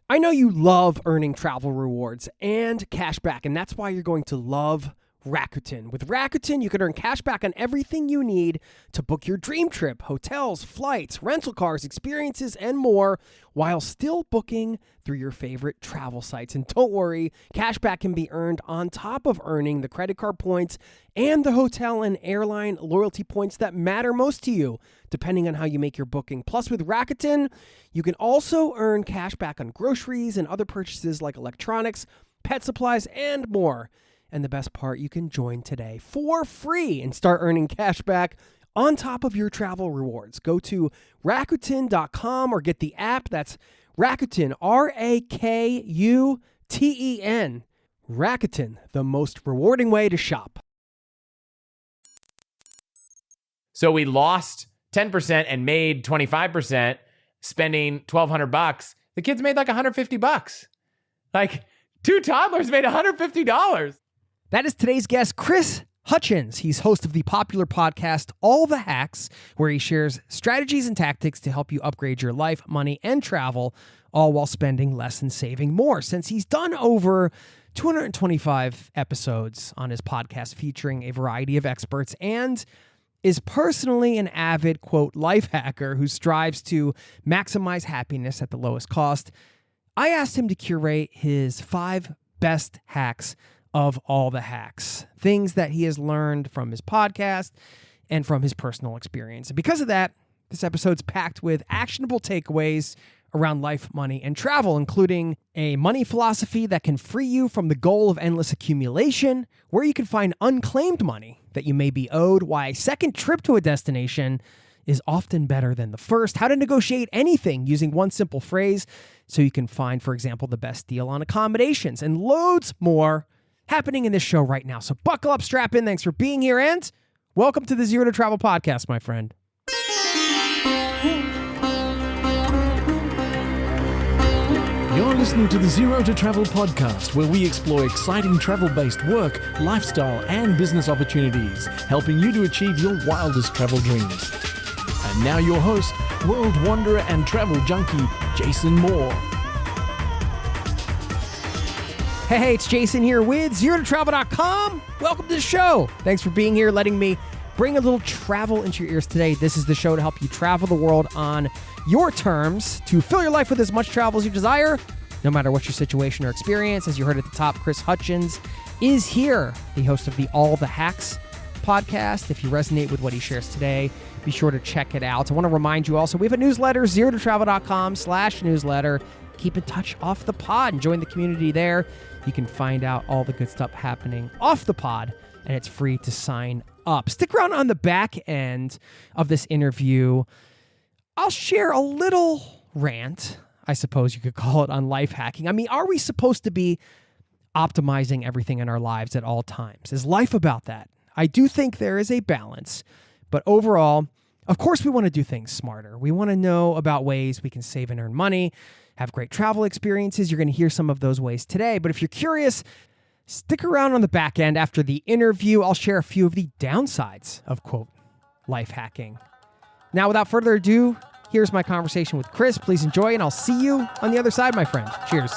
I know you love earning travel rewards and cash back, and that's why you're going to love Rakuten. With Rakuten, you can earn cash back on everything you need to book your dream trip, hotels, flights, rental cars, experiences, and more, while still booking through your favorite travel sites. And don't worry, cash back can be earned on top of earning the credit card points and the hotel and airline loyalty points that matter most to you, depending on how you make your booking. Plus, with Rakuten, you can also earn cash back on groceries and other purchases like electronics, pet supplies, and more. And the best part, you can join today for free and start earning cash back on top of your travel rewards. Go to Rakuten.com or get the app. That's Rakuten, Rakuten. Rakuten, the most rewarding way to shop. So we lost 10% and made 25%, spending $1,200. The kids made like $150. Like 2 toddlers made $150. That is today's guest, Chris Hutchins. He's host of the popular podcast, All the Hacks, where he shares strategies and tactics to help you upgrade your life, money, and travel, all while spending less and saving more. Since he's done over 225 episodes on his podcast featuring a variety of experts and is personally an avid, quote, life hacker who strives to maximize happiness at the lowest cost, I asked him to curate his 5 best hacks of all the hacks, things that he has learned from his podcast and from his personal experience. And because of that, this episode's packed with actionable takeaways around life, money, and travel, including a money philosophy that can free you from the goal of endless accumulation, where you can find unclaimed money that you may be owed, why a second trip to a destination is often better than the first, how to negotiate anything using one simple phrase so you can find, for example, the best deal on accommodations, and loads more happening in this show right now. So buckle up, strap in. Thanks for being here, and welcome to the Zero to Travel podcast, my friend. You're listening to the Zero to Travel podcast, where we explore exciting travel-based work, lifestyle, and business opportunities, helping you to achieve your wildest travel dreams. And now your host, world wanderer and travel junkie, Jason Moore. Hey, it's Jason here with ZeroToTravel.com. Welcome to the show. Thanks for being here, letting me bring a little travel into your ears today. This is the show to help you travel the world on your terms, to fill your life with as much travel as you desire, no matter what your situation or experience. As you heard at the top, Chris Hutchins is here, the host of the All the Hacks podcast. If you resonate with what he shares today, be sure to check it out. I want to remind you also, we have a newsletter, ZeroToTravel.com/newsletter. Keep in touch off the pod and join the community there. You can find out all the good stuff happening off the pod, and it's free to sign up. Stick around on the back end of this interview. I'll share a little rant, I suppose you could call it, on life hacking. I mean, are we supposed to be optimizing everything in our lives at all times? Is life about that? I do think there is a balance, but overall, of course, we want to do things smarter. We want to know about ways we can save and earn money, have great travel experiences. You're going to hear some of those ways today. But if you're curious, stick around on the back end after the interview. I'll share a few of the downsides of, quote, life hacking. Now, without further ado, here's my conversation with Chris. Please enjoy, and I'll see you on the other side, my friend. Cheers.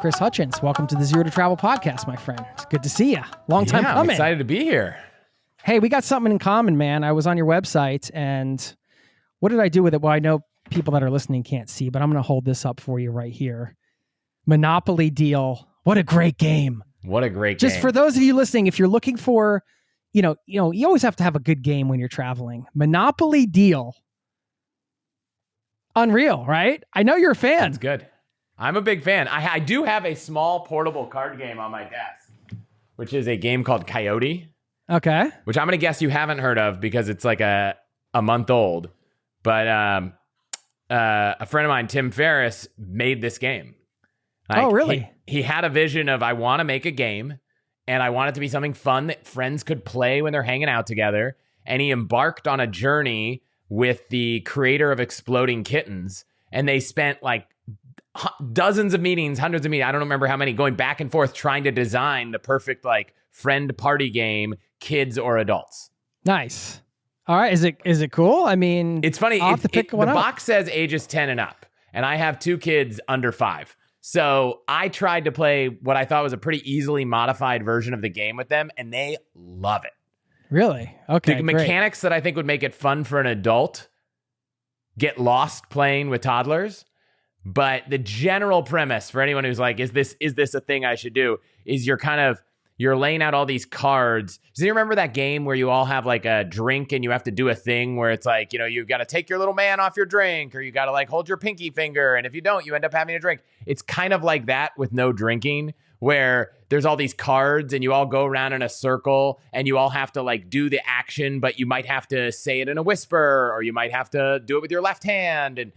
Chris Hutchins, welcome to the Zero to Travel podcast, my friend. It's good to see you. Long time coming. I'm excited to be here. Hey, we got something in common, man. I was on your website, and what did I do with it? Well, I know people that are listening can't see, but I'm going to hold this up for you right here. Monopoly Deal. What a great game. What a great game. Just for those of you listening, if you're looking for, you always have to have a good game when you're traveling. Monopoly Deal. Unreal, right? I know you're a fan. That's good. I'm a big fan. I do have a small portable card game on my desk, which is a game called Coyote. Okay. Which I'm going to guess you haven't heard of because it's like a month old. But a friend of mine, Tim Ferriss, made this game. Oh, really? He had a vision of, I want to make a game, and I want it to be something fun that friends could play when they're hanging out together. And he embarked on a journey with the creator of Exploding Kittens, and they spent like dozens of meetings, hundreds of meetings. I don't remember how many, going back and forth trying to design the perfect like friend party game, kids or adults. Nice. All right. Is it cool? I mean, it's funny. I'll have to pick one the up. box says ages 10 and up, and I have 2 kids under 5. So I tried to play what I thought was a pretty easily modified version of the game with them, and they love it. Really? Okay. The mechanics that I think would make it fun for an adult get lost playing with toddlers. But the general premise for anyone who's like, is this a thing I should do? Is you're laying out all these cards. Do you remember that game where you all have like a drink and you have to do a thing where it's like, you've got to take your little man off your drink, or you got to like hold your pinky finger. And if you don't, you end up having a drink. It's kind of like that with no drinking, where there's all these cards and you all go around in a circle and you all have to like do the action, but you might have to say it in a whisper, or you might have to do it with your left hand and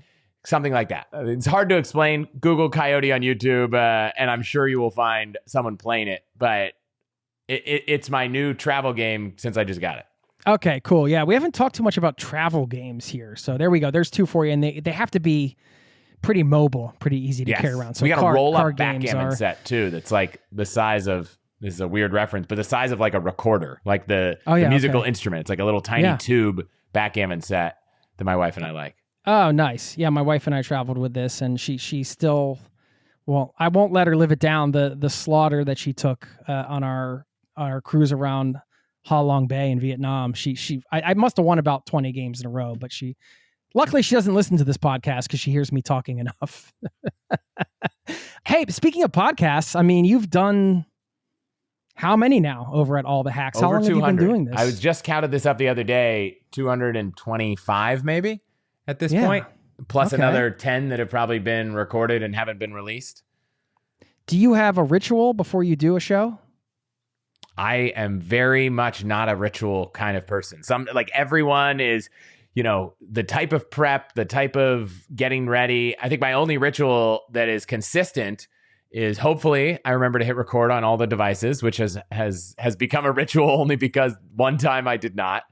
something like that. It's hard to explain. Google Coyote on YouTube, and I'm sure you will find someone playing it, but it's my new travel game since I just got it. Okay, cool. Yeah, we haven't talked too much about travel games here. So there we go. There's 2 for you, and they have to be pretty mobile, pretty easy to carry around. So we got a roll-up games backgammon set, too, that's like the size of, this is a weird reference, but the size of like a recorder, like the musical instrument. It's like a little tiny tube backgammon set that my wife and I like. Oh, nice. Yeah, my wife and I traveled with this, and she still, well, I won't let her live it down. The slaughter that she took on our cruise around Ha Long Bay in Vietnam. I must have won about 20 games in a row, but luckily she doesn't listen to this podcast because she hears me talking enough. Hey, speaking of podcasts, I mean, you've done how many now over at All the Hacks? How long have you been doing this? I was just counted this up the other day, 225 maybe at this point, plus another 10 that have probably been recorded and haven't been released. Do you have a ritual before you do a show? I am very much not a ritual kind of person. Like everyone is, the type of prep, the type of getting ready. I think my only ritual that is consistent is hopefully I remember to hit record on all the devices, which has become a ritual only because one time I did not.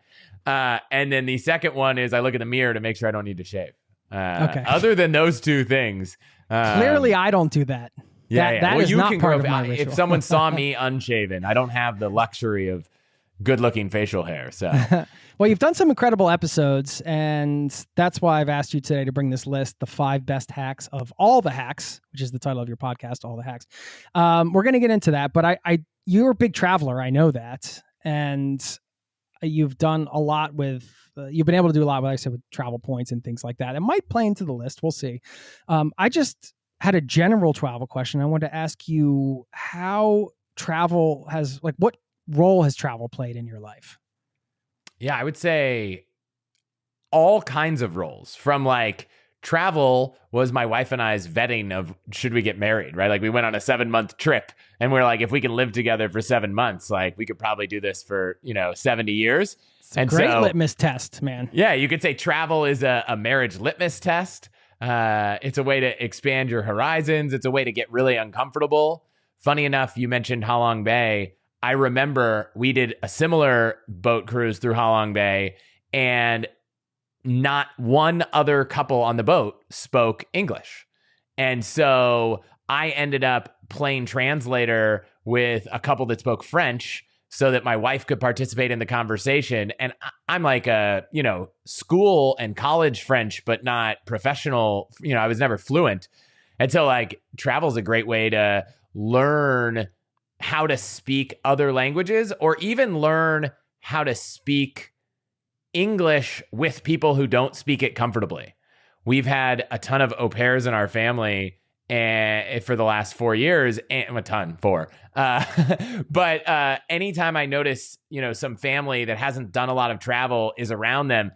And then the second one is I look in the mirror to make sure I don't need to shave. Other than those 2 things. Clearly I don't do that. That is not part of my ritual. If someone saw me unshaven, I don't have the luxury of good-looking facial hair. So, well, you've done some incredible episodes, and that's why I've asked you today to bring this list, the 5 best hacks of all the hacks, which is the title of your podcast, All the Hacks. We're going to get into that, but you're a big traveler. I know that, and you've done a lot with. You've been able to do a lot, like I said, with travel points and things like that. It might play into the list. We'll see. I just had a general travel question. I wanted to ask you how travel has, like, what role has travel played in your life? Yeah, I would say all kinds of roles. From like travel was my wife and I's vetting of should we get married, right? Like we went on a 7-month trip and we're like, if we can live together for 7 months, like we could probably do this for, 70 years. It's a great litmus test, man. Yeah, you could say travel is a marriage litmus test. It's a way to expand your horizons. It's a way to get really uncomfortable. Funny enough, you mentioned Ha Long Bay. I remember we did a similar boat cruise through Ha Long Bay, and not one other couple on the boat spoke English. And so I ended up playing translator with a couple that spoke French so that my wife could participate in the conversation. And I'm like school and college French, but not professional. I was never fluent. And so like travel's a great way to learn how to speak other languages, or even learn how to speak English with people who don't speak it comfortably. We've had a ton of au pairs in our family and for the last 4 years, and a ton, 4. But anytime I notice, some family that hasn't done a lot of travel is around them,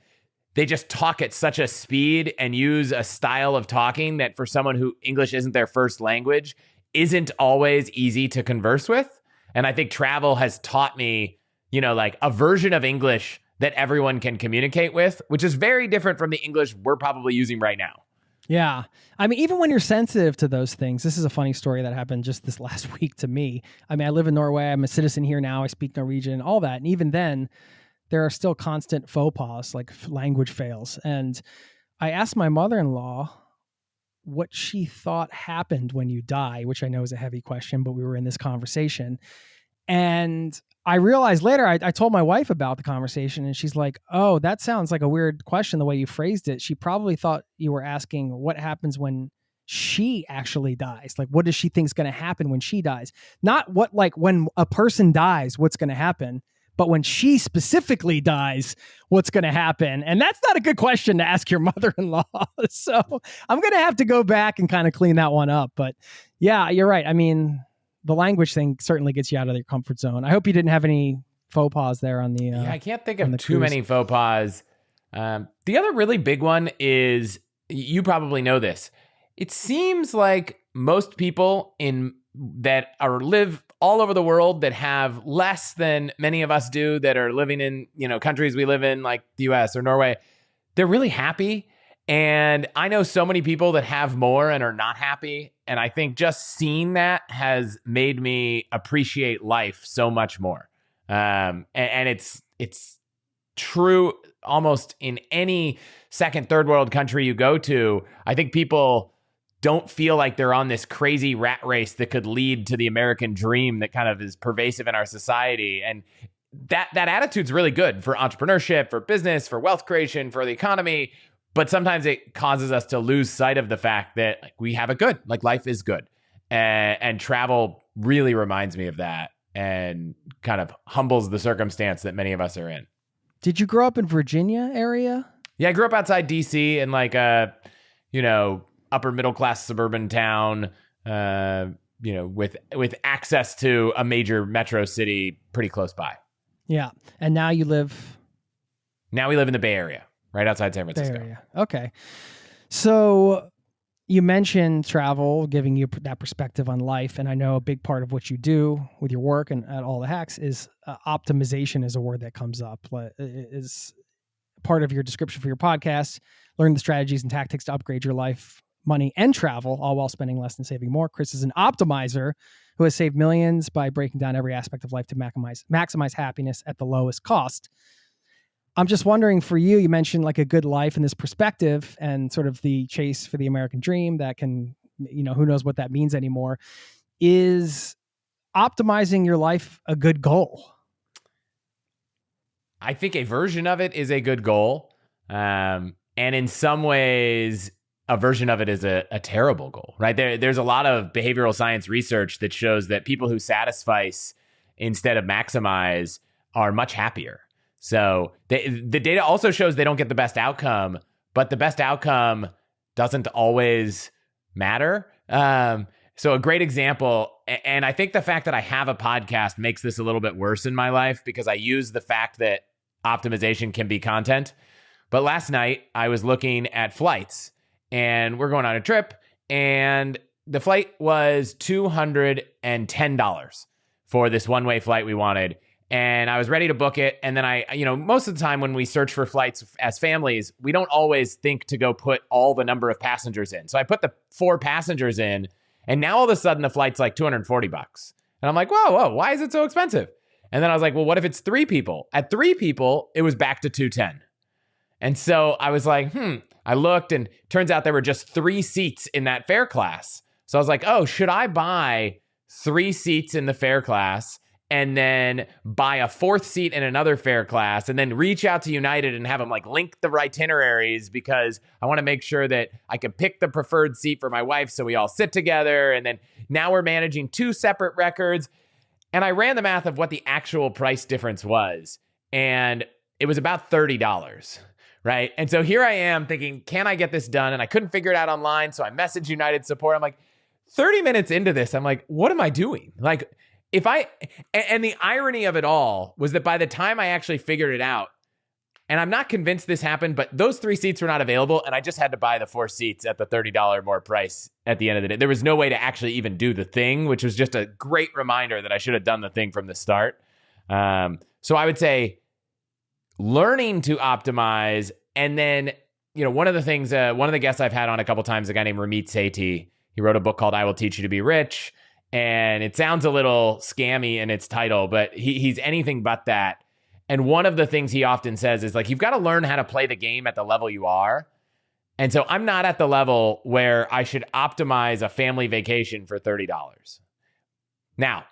they just talk at such a speed and use a style of talking that for someone who English isn't their first language, isn't always easy to converse with. And I think travel has taught me, like a version of English that everyone can communicate with, which is very different from the English we're probably using right now. Yeah. I mean, even when you're sensitive to those things, this is a funny story that happened just this last week to me. I mean, I live in Norway. I'm a citizen here now. I speak Norwegian, all that. And even then, there are still constant faux pas, like language fails. And I asked my mother-in-law, what she thought happened when you die, which I know is a heavy question, but we were in this conversation. And I realized later, I told my wife about the conversation, and she's like, oh, that sounds like a weird question the way you phrased it. She probably thought you were asking what happens when she actually dies. Like, what does she think is going to happen when she dies? Not what, like, when a person dies, what's going to happen, but when she specifically dies, what's going to happen? And that's not a good question to ask your mother-in-law. So I'm going to have to go back and kind of clean that one up. But yeah, you're right. I mean, the language thing certainly gets you out of your comfort zone. I hope you didn't have any faux pas there on the. Yeah, I can't think of too many faux pas. The other really big one is, you probably know this. It seems like most people that live all over the world that have less than many of us do, that are living in, countries we live in, like the US or Norway, they're really happy. And I know so many people that have more and are not happy. And I think just seeing that has made me appreciate life so much more. And it's true almost in any second, third world country you go to. I think people don't feel like they're on this crazy rat race that could lead to the American dream that kind of is pervasive in our society. And that attitude's really good for entrepreneurship, for business, for wealth creation, for the economy. But sometimes it causes us to lose sight of the fact that we have it good, like life is good. And travel really reminds me of that and kind of humbles the circumstance that many of us are in. Did you grow up in Virginia area? Yeah, I grew up outside DC in like a, upper middle class suburban town, with access to a major metro city pretty close by. Yeah. And now we live in the Bay Area, right outside San Francisco. Bay Area. Okay. So you mentioned travel, giving you that perspective on life. And I know a big part of what you do with your work and at All the Hacks is optimization is a word that comes up. Is part of your description for your podcast. Learn the strategies and tactics to upgrade your life, money, and travel, all while spending less and saving more. Chris is an optimizer who has saved millions by breaking down every aspect of life to maximize happiness at the lowest cost. I'm just wondering, for you, you mentioned like a good life in this perspective and sort of the chase for the American dream that can, who knows what that means anymore. Is optimizing your life a good goal? I think a version of it is a good goal. And in some ways, a version of it is a terrible goal, right? There's a lot of behavioral science research that shows that people who satisfice instead of maximize are much happier. So the data also shows they don't get the best outcome, but the best outcome doesn't always matter. So a great example, and I think the fact that I have a podcast makes this a little bit worse in my life because I use the fact that optimization can be content. But last night I was looking at flights, and we're going on a trip, and the flight was $210 for this one-way flight we wanted. And I was ready to book it. And then most of the time when we search for flights as families, we don't always think to go put all the number of passengers in. So I put the 4 passengers in, and now all of a sudden the flight's like $240. And I'm like, whoa, why is it so expensive? And then I was like, well, what if it's 3 people? At 3 people, it was back to $210. And so I was like, I looked, and turns out there were just 3 seats in that fare class. So I was like, oh, should I buy 3 seats in the fare class and then buy a 4th seat in another fare class and then reach out to United and have them like link the itineraries, because I want to make sure that I can pick the preferred seat for my wife so we all sit together. And then now we're managing 2 separate records. And I ran the math of what the actual price difference was, and it was about $30. Right. And so here I am thinking, can I get this done? And I couldn't figure it out online. So I messaged United support. I'm like, 30 minutes into this, I'm like, what am I doing? Like, and the irony of it all was that by the time I actually figured it out, and I'm not convinced this happened, but those 3 seats were not available. And I just had to buy the 4 seats at the $30 more price at the end of the day. There was no way to actually even do the thing, which was just a great reminder that I should have done the thing from the start. So I would say learning to optimize. And then, one of the things, one of the guests I've had on a couple times, a guy named Ramit Sethi, he wrote a book called I Will Teach You to Be Rich. And it sounds a little scammy in its title, but he's anything but that. And one of the things he often says is like, you've got to learn how to play the game at the level you are. And so I'm not at the level where I should optimize a family vacation for $30. Now,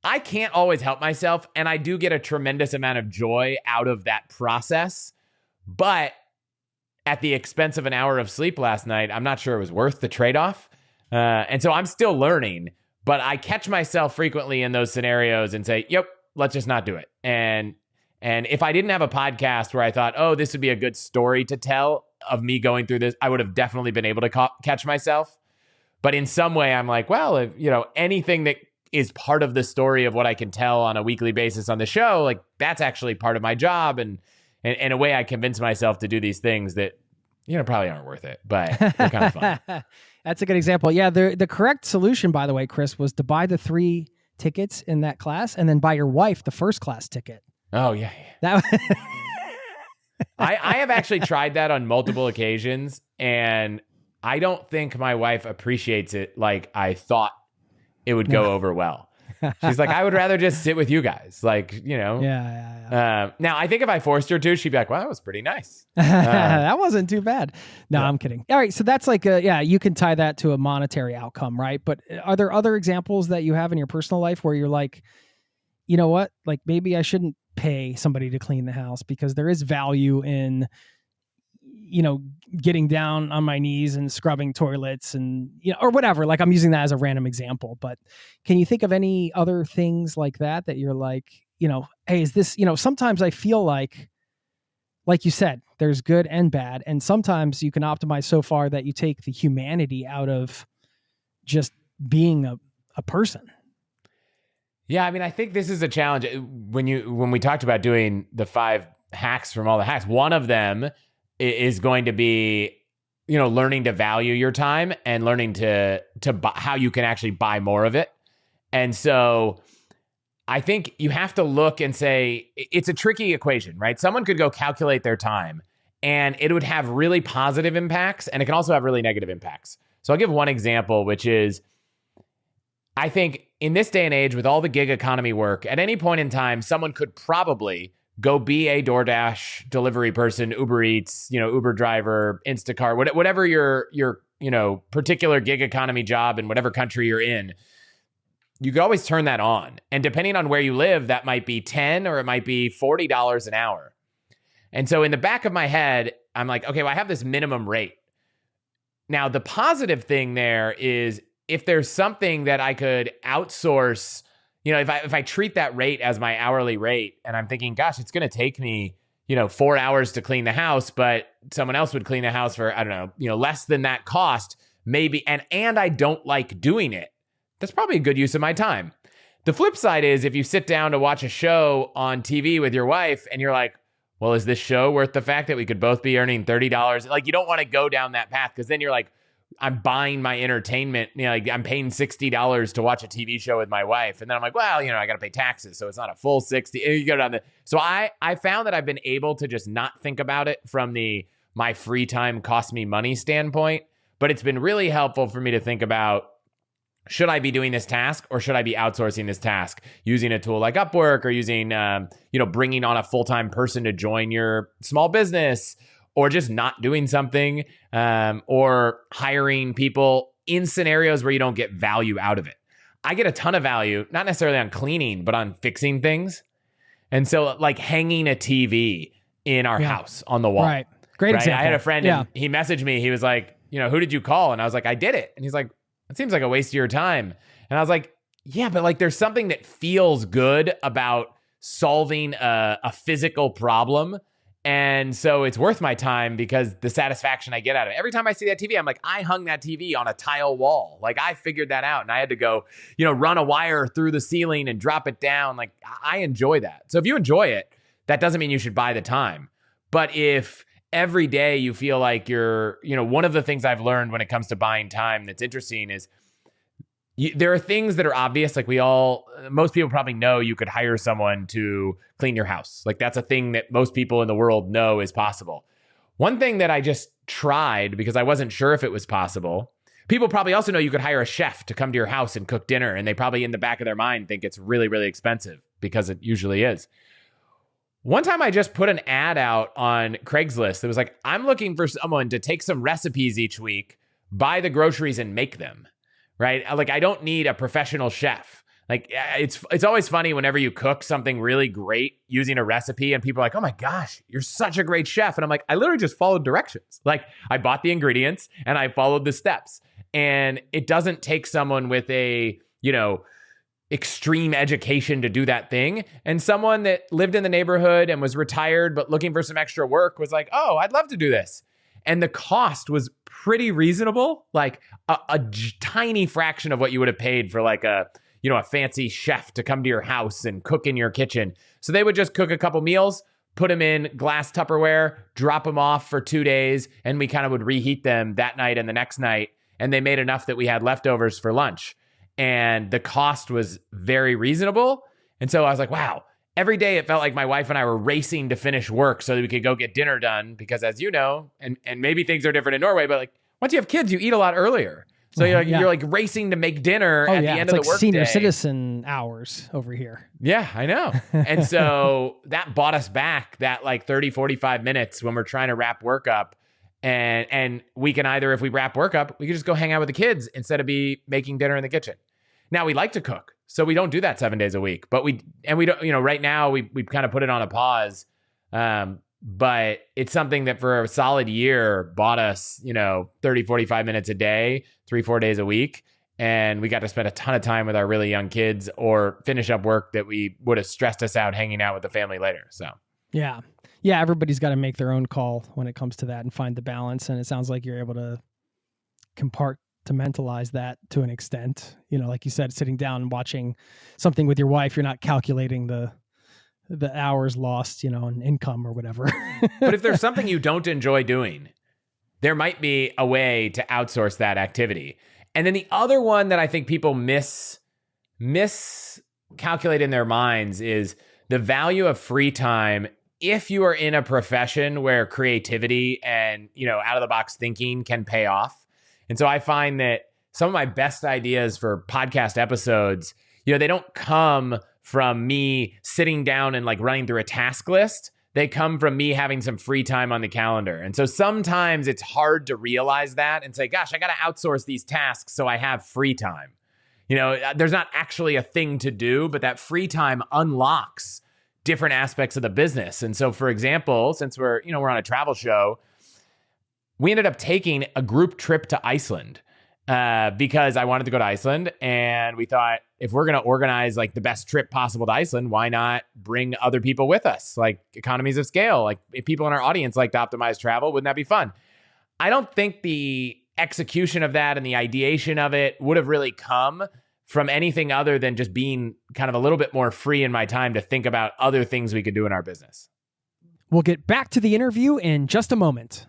I can't always help myself, and I do get a tremendous amount of joy out of that process. But at the expense of an hour of sleep last night, I'm not sure it was worth the trade-off. And so I'm still learning, but I catch myself frequently in those scenarios and say, yep, let's just not do it. And if I didn't have a podcast where I thought, oh, this would be a good story to tell of me going through this, I would have definitely been able to catch myself. But in some way, I'm like, well, if, anything that is part of the story of what I can tell on a weekly basis on the show, like that's actually part of my job. And in a way, I convince myself to do these things that, probably aren't worth it, but they're kind of fun. That's a good example. Yeah, the correct solution, by the way, Chris, was to buy the 3 tickets in that class and then buy your wife the first class ticket. Oh, yeah. That I have actually tried that on multiple occasions, and I don't think my wife appreciates it like I thought it would go over well. She's like, I would rather just sit with you guys. Like, Yeah. Now, I think if I forced her to, she'd be like, well, that was pretty nice. That wasn't too bad. No, I'm kidding. All right. So that's like, you can tie that to a monetary outcome, right? But are there other examples that you have in your personal life where you're like, you know what? Like maybe I shouldn't pay somebody to clean the house because there is value in, getting down on my knees and scrubbing toilets and, or whatever. Like I'm using that as a random example, but can you think of any other things like that you're like, hey, is this, sometimes I feel like you said, there's good and bad. And sometimes you can optimize so far that you take the humanity out of just being a person. Yeah. I mean, I think this is a challenge when we talked about doing the 5 hacks from all the hacks, one of them is going to be, learning to value your time and learning to buy, how you can actually buy more of it. And so I think you have to look and say, it's a tricky equation, right? Someone could go calculate their time and it would have really positive impacts and it can also have really negative impacts. So I'll give one example, which is, I think in this day and age with all the gig economy work, at any point in time, someone could probably go be a DoorDash delivery person, Uber Eats, Uber driver, Instacart, whatever your particular gig economy job in whatever country you're in. You could always turn that on. And depending on where you live, that might be $10 or it might be $40 an hour. And so in the back of my head, I'm like, okay, well, I have this minimum rate. Now, the positive thing there is if there's something that I could outsource, if I treat that rate as my hourly rate and I'm thinking, gosh, it's going to take me, 4 hours to clean the house, but someone else would clean the house for, I don't know, less than that cost, maybe. And I don't like doing it. That's probably a good use of my time. The flip side is if you sit down to watch a show on TV with your wife and you're like, well, is this show worth the fact that we could both be earning $30? Like, you don't want to go down that path because then you're like, I'm buying my entertainment. Like I'm paying $60 to watch a TV show with my wife. And then I'm like, well, I got to pay taxes. So it's not a full 60. You go down so I found that I've been able to just not think about it from my free time cost me money standpoint. But it's been really helpful for me to think about, should I be doing this task or should I be outsourcing this task using a tool like Upwork or using, bringing on a full-time person to join your small business, or just not doing something, or hiring people in scenarios where you don't get value out of it. I get a ton of value, not necessarily on cleaning, but on fixing things. And so like hanging a TV in our house on the wall. Right. Great example. I had a friend and he messaged me. He was like, who did you call? And I was like, I did it. And he's like, it seems like a waste of your time. And I was like, yeah, but like there's something that feels good about solving a physical problem. And so it's worth my time because the satisfaction I get out of it. Every time I see that TV, I'm like, I hung that TV on a tile wall. Like I figured that out and I had to go, run a wire through the ceiling and drop it down. Like I enjoy that. So if you enjoy it, that doesn't mean you should buy the time. But if every day you feel like you're, one of the things I've learned when it comes to buying time that's interesting is there are things that are obvious. Like most people probably know you could hire someone to clean your house. Like that's a thing that most people in the world know is possible. One thing that I just tried because I wasn't sure if it was possible. People probably also know you could hire a chef to come to your house and cook dinner. And they probably in the back of their mind think it's really, really expensive because it usually is. One time I just put an ad out on Craigslist that was like, I'm looking for someone to take some recipes each week, buy the groceries and make them, right? Like, I don't need a professional chef. Like, it's always funny whenever you cook something really great using a recipe and people are like, oh my gosh, you're such a great chef. And I'm like, I literally just followed directions. Like, I bought the ingredients and I followed the steps. And it doesn't take someone with a, extreme education to do that thing. And someone that lived in the neighborhood and was retired but looking for some extra work was like, oh, I'd love to do this. And the cost was pretty reasonable, like a tiny fraction of what you would have paid for like a fancy chef to come to your house and cook in your kitchen. So they would just cook a couple meals, put them in glass Tupperware, drop them off for 2 days, and we kind of would reheat them that night and the next night. And they made enough that we had leftovers for lunch. And the cost was very reasonable. And so I was like, wow, every day it felt like my wife and I were racing to finish work so that we could go get dinner done. Because as you know, and maybe things are different in Norway, but like once you have kids, you eat a lot earlier. So you're like racing to make dinner at the end of the work senior day. Citizen hours over here. Yeah, I know. And so that bought us back that like 30, 45 minutes when we're trying to wrap work up. And we can either, if we wrap work up, we can just go hang out with the kids instead of be making dinner in the kitchen. Now we like to cook, so we don't do that 7 days a week, but we don't, right now we've kind of put it on a pause. But it's something that for a solid year bought us, 30, 45 minutes a day, 3-4 days a week. And we got to spend a ton of time with our really young kids or finish up work that we would have stressed us out hanging out with the family later. So, yeah, everybody's got to make their own call when it comes to that and find the balance. And it sounds like you're able to compartmentalize that to an extent. Like you said, sitting down and watching something with your wife, you're not calculating the hours lost, and income or whatever. But if there's something you don't enjoy doing, there might be a way to outsource that activity. And then the other one that I think people miscalculate in their minds is the value of free time if you are in a profession where creativity and, out of the box thinking can pay off. And so I find that some of my best ideas for podcast episodes, they don't come from me sitting down and like running through a task list. They come from me having some free time on the calendar. And so sometimes it's hard to realize that and say, gosh, I got to outsource these tasks so I have free time. There's not actually a thing to do, but that free time unlocks different aspects of the business. And so, for example, since we're on a travel show, we ended up taking a group trip to Iceland because I wanted to go to Iceland. And we thought, if we're going to organize like the best trip possible to Iceland, why not bring other people with us? Like economies of scale, like if people in our audience like to optimize travel, wouldn't that be fun? I don't think the execution of that and the ideation of it would have really come from anything other than just being kind of a little bit more free in my time to think about other things we could do in our business. We'll get back to the interview in just a moment.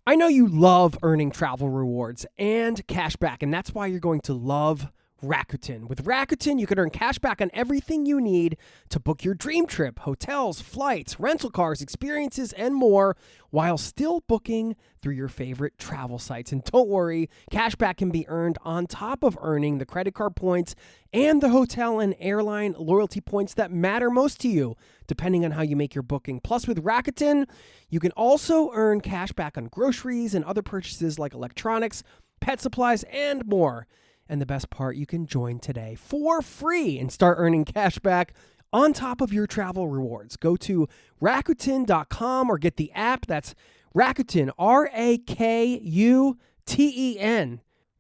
I know you love earning travel rewards and cash back, and that's why you're going to love Rakuten. With Rakuten, you can earn cash back on everything you need to book your dream trip, hotels, flights, rental cars, experiences, and more, while still booking through your favorite travel sites. And don't worry, cash back can be earned on top of earning the credit card points and the hotel and airline loyalty points that matter most to you, depending on how you make your booking. Plus, with Rakuten, you can also earn cash back on groceries and other purchases like electronics, pet supplies, and more. And the best part, you can join today for free and start earning cash back on top of your travel rewards. Go to Rakuten.com or get the app. That's Rakuten, Rakuten.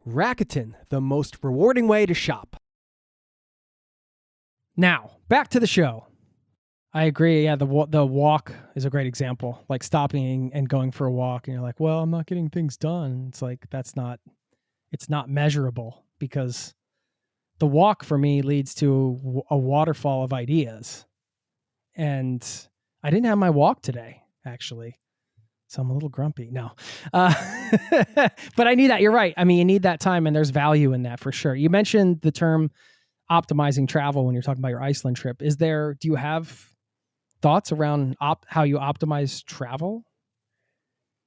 Rakuten, the most rewarding way to shop. Now, back to the show. I agree. Yeah, the walk is a great example. Like stopping and going for a walk, and you're like, well, I'm not getting things done. It's like, it's not measurable. Because the walk for me leads to a waterfall of ideas. And I didn't have my walk today, actually. So I'm a little grumpy. No. But I need that. You're right. I mean, you need that time, and there's value in that for sure. You mentioned the term optimizing travel when you're talking about your Iceland trip. Do you have thoughts around how you optimize travel?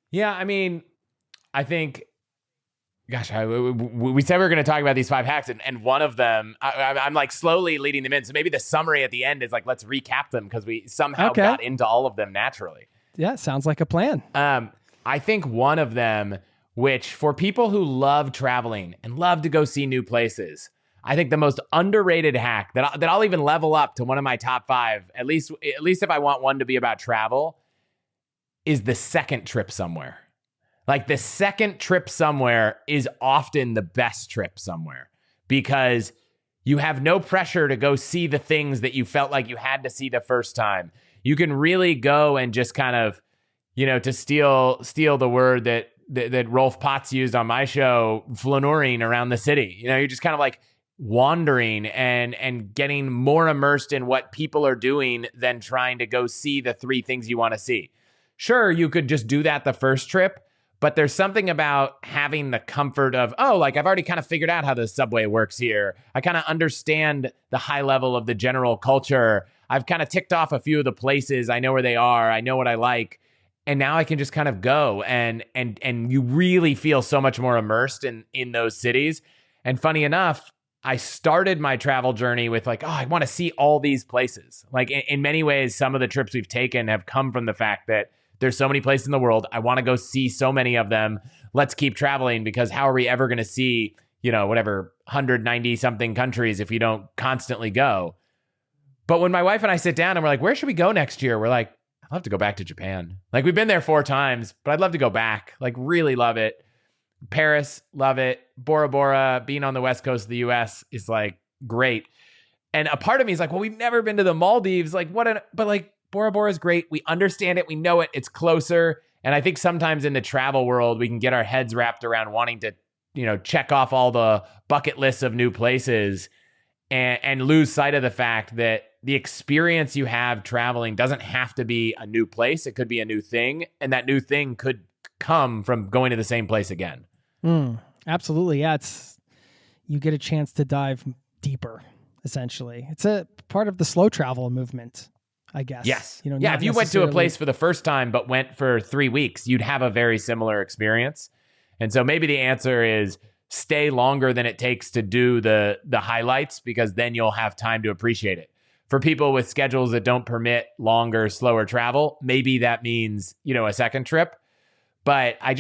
Yeah, I mean, I think gosh, we said we were going to talk about these 5 hacks, and one of them, I'm like slowly leading them in. So maybe the summary at the end is like, let's recap them because we somehow got into all of them naturally. Yeah, sounds like a plan. I think one of them, which for people who love traveling and love to go see new places, I think the most underrated hack that I'll even level up to one of my top 5, at least if I want one to be about travel, is the second trip somewhere. Like the second trip somewhere is often the best trip somewhere because you have no pressure to go see the things that you felt like you had to see the first time. You can really go and just kind of, to steal the word that Rolf Potts used on my show, flaneuring around the city. You're just kind of like wandering and getting more immersed in what people are doing than trying to go see the 3 things you want to see. Sure, you could just do that the first trip, but there's something about having the comfort of, like I've already kind of figured out how the subway works here. I kind of understand the high level of the general culture. I've kind of ticked off a few of the places. I know where they are. I know what I like. And now I can just kind of go and you really feel so much more immersed in those cities. And funny enough, I started my travel journey with like, I want to see all these places. Like in many ways, some of the trips we've taken have come from the fact that there's so many places in the world. I want to go see so many of them. Let's keep traveling because how are we ever going to see, 190 something countries if you don't constantly go? But when my wife and I sit down and we're like, where should we go next year? We're like, I'd love to go back to Japan. Like we've been there 4 times, but I'd love to go back. Like really love it. Paris, love it. Bora Bora, being on the west coast of the US is like great. And a part of me is like, well, we've never been to the Maldives. Like but like Bora Bora is great. We understand it. We know it. It's closer. And I think sometimes in the travel world, we can get our heads wrapped around wanting to, check off all the bucket lists of new places and lose sight of the fact that the experience you have traveling doesn't have to be a new place. It could be a new thing. And that new thing could come from going to the same place again. Absolutely. Yeah. You get a chance to dive deeper, essentially. It's a part of the slow travel movement, I guess. Yes. If you went to a place for the first time, but went for 3 weeks, you'd have a very similar experience. And so maybe the answer is stay longer than it takes to do the highlights, because then you'll have time to appreciate it. For people with schedules that don't permit longer, slower travel, maybe that means, a second trip. But I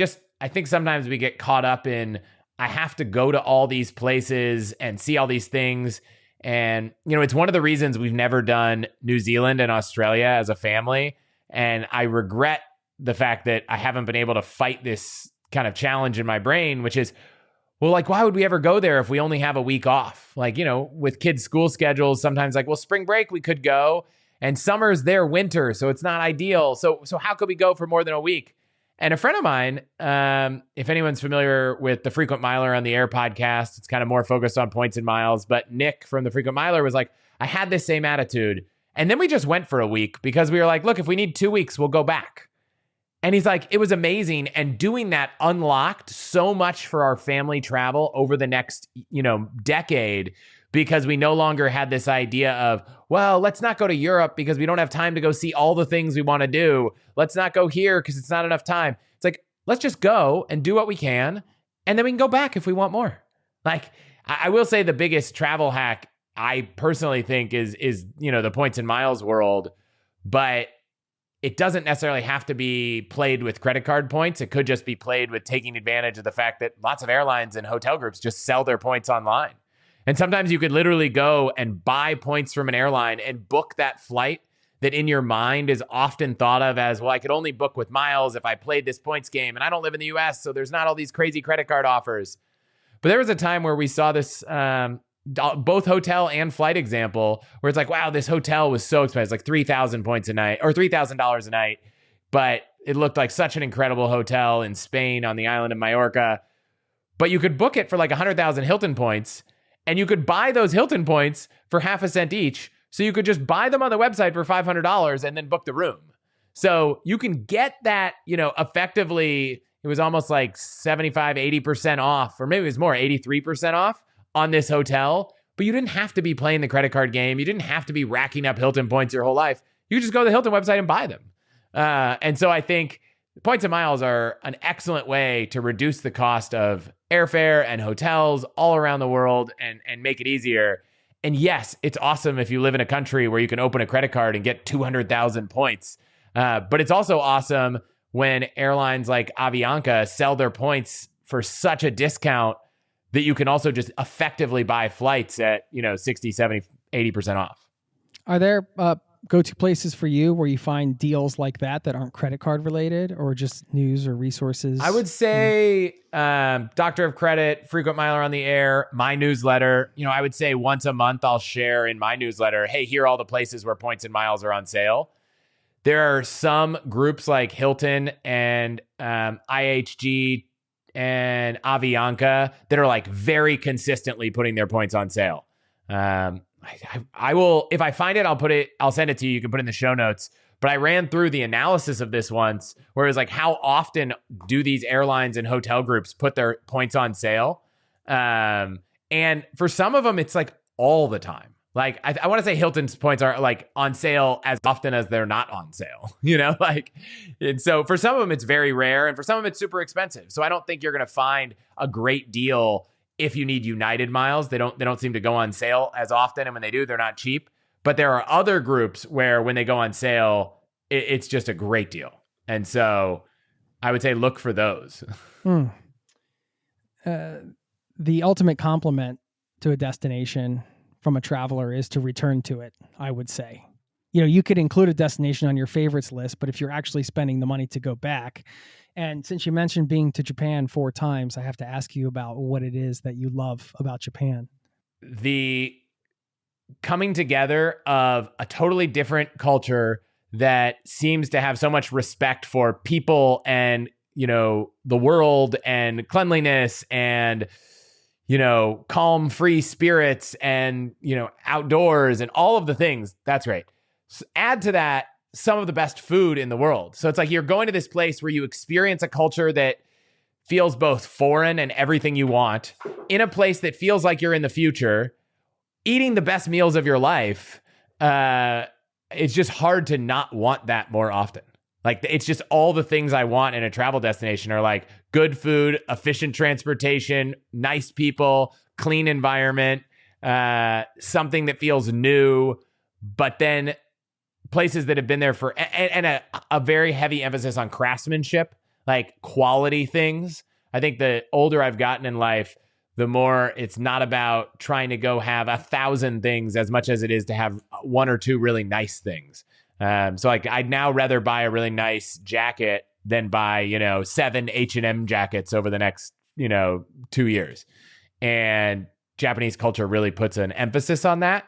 think sometimes we get caught up in, I have to go to all these places and see all these things. And, it's one of the reasons we've never done New Zealand and Australia as a family. And I regret the fact that I haven't been able to fight this kind of challenge in my brain, which is, well, like, why would we ever go there if we only have a week off? Like, with kids' school schedules, sometimes like, well, spring break, we could go, and summer's their winter, so it's not ideal. So how could we go for more than a week? And a friend of mine, if anyone's familiar with the Frequent Miler on the Air podcast, it's kind of more focused on points and miles. But Nick from the Frequent Miler was like, I had this same attitude. And then we just went for a week because we were like, look, if we need 2 weeks, we'll go back. And he's like, it was amazing. And doing that unlocked so much for our family travel over the next, decade, because we no longer had this idea of, well, let's not go to Europe because we don't have time to go see all the things we want to do. Let's not go here because it's not enough time. It's like, let's just go and do what we can, and then we can go back if we want more. Like, I will say the biggest travel hack I personally think is the points and miles world, but it doesn't necessarily have to be played with credit card points. It could just be played with taking advantage of the fact that lots of airlines and hotel groups just sell their points online. And sometimes you could literally go and buy points from an airline and book that flight that in your mind is often thought of as, well, I could only book with miles if I played this points game, and I don't live in the US, so there's not all these crazy credit card offers. But there was a time where we saw this both hotel and flight example where it's like, wow, this hotel was so expensive, like 3,000 points a night or $3,000 a night. But it looked like such an incredible hotel in Spain on the island of Mallorca. But you could book it for like 100,000 Hilton points, and you could buy those Hilton points for half a cent each. So you could just buy them on the website for $500 and then book the room. So you can get that, effectively, it was almost like 75, 80% off, or maybe it was more, 83% off on this hotel. But you didn't have to be playing the credit card game. You didn't have to be racking up Hilton points your whole life. You could just go to the Hilton website and buy them. And so I think points and miles are an excellent way to reduce the cost of airfare and hotels all around the world and make it easier. And yes, it's awesome if you live in a country where you can open a credit card and get 200,000 points. But it's also awesome when airlines like Avianca sell their points for such a discount that you can also just effectively buy flights at, 60, 70, 80% off. Are there go-to places for you where you find deals like that aren't credit card related, or just news or resources? I would say Doctor of Credit, Frequent Miler on the Air, my newsletter. I would say once a month I'll share in my newsletter, hey, here are all the places where points and miles are on sale. There are some groups like Hilton and IHG and Avianca that are like very consistently putting their points on sale. I will, if I find it, I'll send it to you. You can put it in the show notes. But I ran through the analysis of this once where it was like, how often do these airlines and hotel groups put their points on sale? And for some of them, it's like all the time. Like, I want to say Hilton's points are like on sale as often as they're not on sale, and so for some of them, it's very rare. And for some of them, it's super expensive. So I don't think you're going to find a great deal if you need United miles. They don't seem to go on sale as often. And when they do, they're not cheap. But there are other groups where when they go on sale, it's just a great deal. And so I would say look for those. The ultimate compliment to a destination from a traveler is to return to it, I would say. You could include a destination on your favorites list, but if you're actually spending the money to go back, and since you mentioned being to Japan 4 times, I have to ask you about what it is that you love about Japan. The coming together of a totally different culture that seems to have so much respect for people and, the world and cleanliness and, calm, free spirits and, outdoors and all of the things. That's right. So add to that some of the best food in the world. So it's like you're going to this place where you experience a culture that feels both foreign and everything you want in a place that feels like you're in the future, eating the best meals of your life. It's just hard to not want that more often. Like, it's just all the things I want in a travel destination are like good food, efficient transportation, nice people, clean environment, something that feels new, but then places that have been there for, and a very heavy emphasis on craftsmanship, like quality things. I think the older I've gotten in life, the more it's not about trying to go have 1,000 things as much as it is to have 1 or 2 really nice things. So like I'd now rather buy a really nice jacket than buy, 7 H&M jackets over the next, 2 years. And Japanese culture really puts an emphasis on that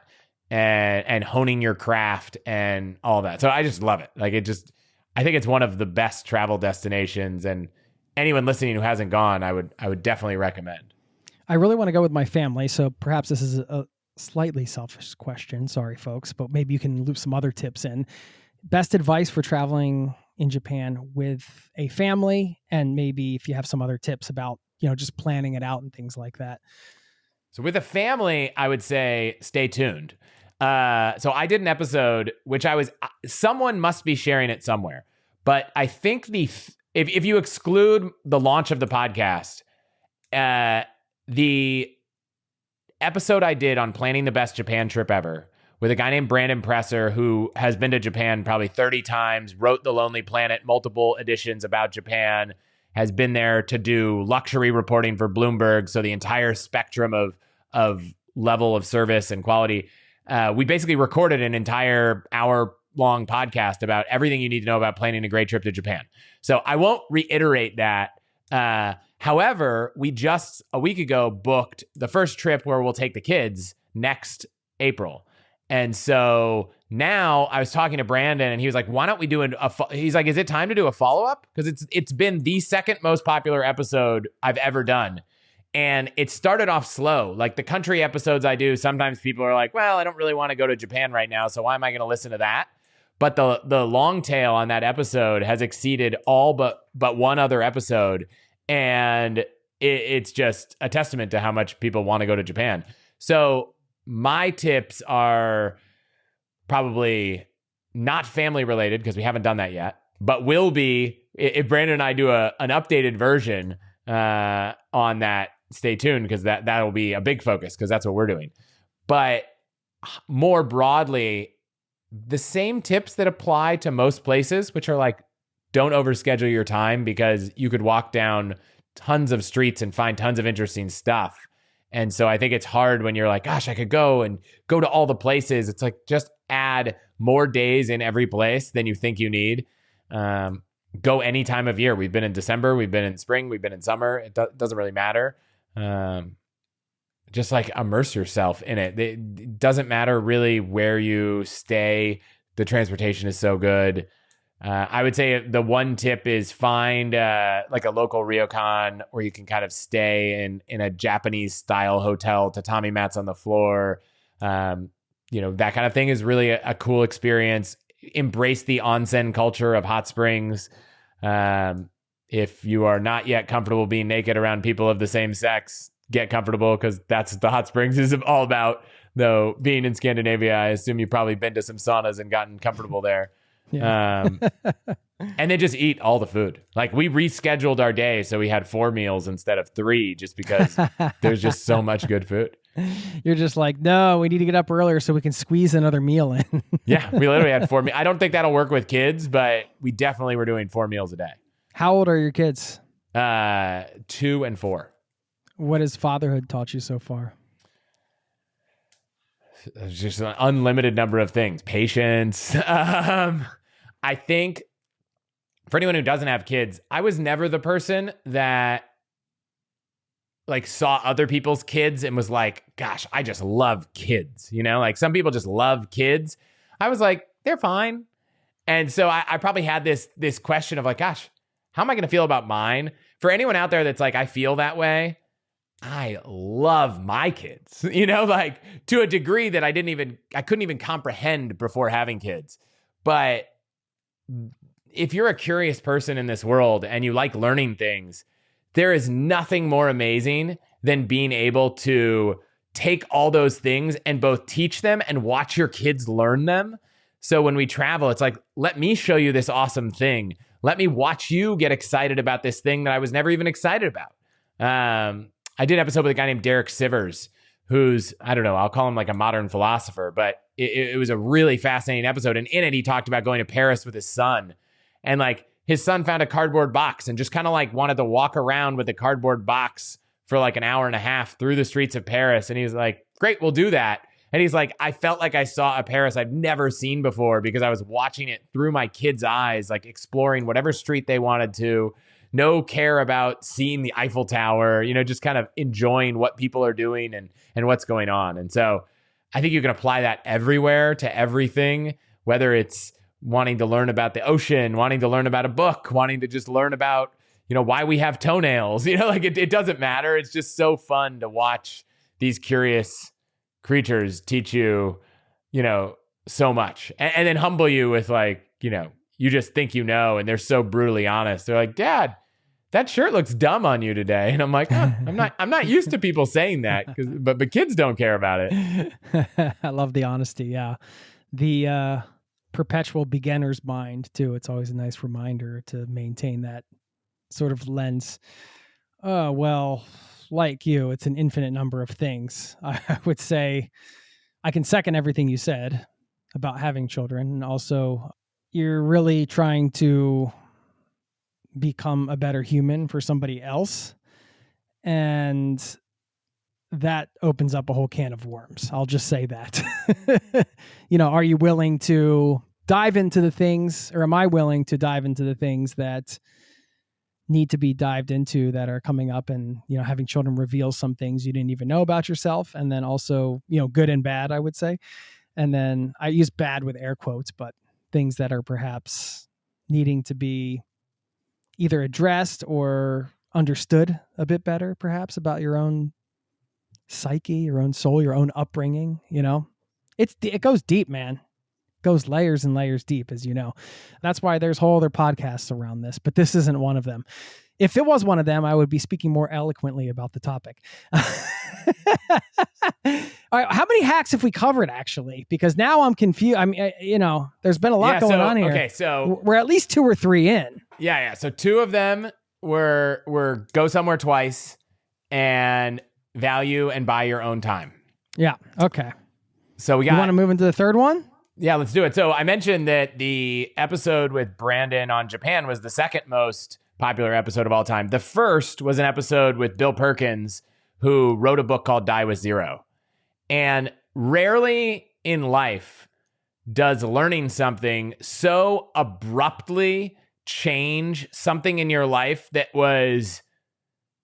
and honing your craft and all that. So I just love it. Like I think it's one of the best travel destinations, and anyone listening who hasn't gone, I would definitely recommend. I really want to go with my family. So perhaps this is a slightly selfish question. Sorry, folks, but maybe you can loop some other tips in. Best advice for traveling in Japan with a family, and maybe if you have some other tips about, just planning it out and things like that. So with a family, I would say stay tuned. So I did an episode, which someone must be sharing it somewhere, but I think if you exclude the launch of the podcast, the episode I did on planning the best Japan trip ever with a guy named Brandon Presser, who has been to Japan probably 30 times, wrote The Lonely Planet, multiple editions about Japan, has been there to do luxury reporting for Bloomberg. So the entire spectrum of level of service and quality. We basically recorded an entire hour-long podcast about everything you need to know about planning a great trip to Japan. So I won't reiterate that. However, we just a week ago booked the first trip where we'll take the kids next April. And so now I was talking to Brandon and he was like, why don't we do he's like, is it time to do a follow-up? Because it's been the second most popular episode I've ever done. And it started off slow. Like the country episodes I do, sometimes people are like, well, I don't really want to go to Japan right now, so why am I going to listen to that? But the long tail on that episode has exceeded all but one other episode. And it's just a testament to how much people want to go to Japan. So my tips are probably not family related because we haven't done that yet. but will be if Brandon and I do an updated version on that. Stay tuned, because that'll be a big focus, because that's what we're doing. But more broadly, the same tips that apply to most places, which are like, don't overschedule your time, because you could walk down tons of streets and find tons of interesting stuff. And so I think it's hard when you're like, gosh, I could go to all the places. It's like, just add more days in every place than you think you need. Go any time of year. We've been in December, we've been in spring, we've been in summer. It doesn't really matter. Just like immerse yourself in it. It doesn't matter really where you stay. The transportation is so good. I would say the one tip is find like a local ryokan where you can kind of stay in a Japanese style hotel, tatami mats on the floor. That kind of thing is really a cool experience. Embrace the onsen culture of hot springs. If you are not yet comfortable being naked around people of the same sex, get comfortable, because that's what the hot springs is all about. Though being in Scandinavia, I assume you've probably been to some saunas and gotten comfortable there. Yeah. And then just eat all the food. Like, we rescheduled our day, so we had 4 meals instead of 3, just because there's just so much good food. You're just like, no, we need to get up earlier so we can squeeze another meal in. Yeah, we literally had 4 meals. I don't think that'll work with kids, but we definitely were doing 4 meals a day. How old are your kids? 2 and 4. What has fatherhood taught you so far? It's just an unlimited number of things. Patience. I think for anyone who doesn't have kids, I was never the person that like saw other people's kids and was like, gosh, I just love kids. Like, some people just love kids. I was like, they're fine. And so I probably had this question of like, gosh, how am I going to feel about mine? For anyone out there that's like, I feel that way, I love my kids, like to a degree that I couldn't even comprehend before having kids. But if you're a curious person in this world and you like learning things, there is nothing more amazing than being able to take all those things and both teach them and watch your kids learn them. So when we travel, it's like, let me show you this awesome thing. Let me watch you get excited about this thing that I was never even excited about. I did an episode with a guy named Derek Sivers, who's, I don't know, I'll call him like a modern philosopher, but it was a really fascinating episode. And in it, he talked about going to Paris with his son. And like, his son found a cardboard box and just kind of like wanted to walk around with the cardboard box for like an hour and a half through the streets of Paris. And he was like, great, we'll do that. And he's like, I felt like I saw a Paris I've never seen before, because I was watching it through my kids' eyes, like exploring whatever street they wanted to. No care about seeing the Eiffel Tower, just kind of enjoying what people are doing and what's going on. And so I think you can apply that everywhere to everything, whether it's wanting to learn about the ocean, wanting to learn about a book, wanting to just learn about, why we have toenails, like it doesn't matter. It's just so fun to watch these curious creatures teach you, so much and then humble you with like, you just think, and they're so brutally honest. They're like, Dad, that shirt looks dumb on you today. And I'm like, I'm not used to people saying that, but kids don't care about it. I love the honesty. Yeah. The perpetual beginner's mind too. It's always a nice reminder to maintain that sort of lens. Well, like you, it's an infinite number of things. I would say I can second everything you said about having children. And also, you're really trying to become a better human for somebody else. And that opens up a whole can of worms. I'll just say that. Are you willing to dive into the things, or am I willing to dive into the things that need to be dived into that are coming up? And, having children reveal some things you didn't even know about yourself. And then also, good and bad, I would say. And then I use bad with air quotes, but things that are perhaps needing to be either addressed or understood a bit better, perhaps, about your own psyche, your own soul, your own upbringing. It goes deep, man. goes layers and layers deep, as you know. That's why there's whole other podcasts around this, but this isn't one of them. If it was one of them, I would be speaking more eloquently about the topic. All right, how many hacks have we covered, actually? Because now I'm confused. I mean, there's been a lot going on here. Okay, so we're at least 2 or 3 in. Yeah. So 2 of them were go somewhere twice and value and buy your own time. Yeah. Okay. So you want to move into the third one? Yeah, let's do it. So I mentioned that the episode with Brandon on Japan was the second most popular episode of all time. The first was an episode with Bill Perkins, who wrote a book called Die with Zero. And rarely in life does learning something so abruptly change something in your life that was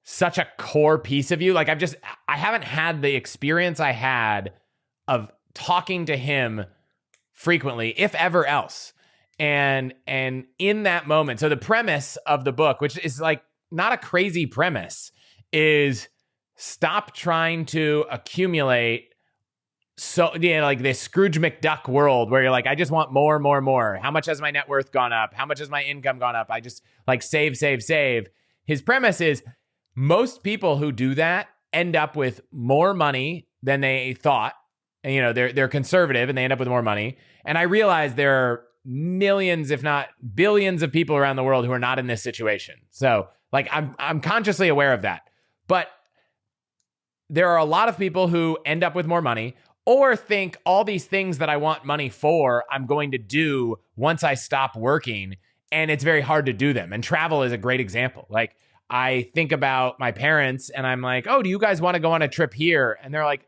such a core piece of you. Like I haven't had the experience I had of talking to him frequently, if ever else. And in that moment, so the premise of the book, which is like not a crazy premise, is stop trying to accumulate. So, like this Scrooge McDuck world where you're like, I just want more, more, more. How much has my net worth gone up? How much has my income gone up? I just like save. His premise is most people who do that end up with more money than they thought. And, they're conservative and they end up with more money. And I realize there are millions, if not billions of people around the world who are not in this situation. So like, I'm consciously aware of that. But there are a lot of people who end up with more money or think all these things that I want money for, I'm going to do once I stop working. And it's very hard to do them. And travel is a great example. Like I think about my parents and I'm like, oh, do you guys want to go on a trip here? And they're like,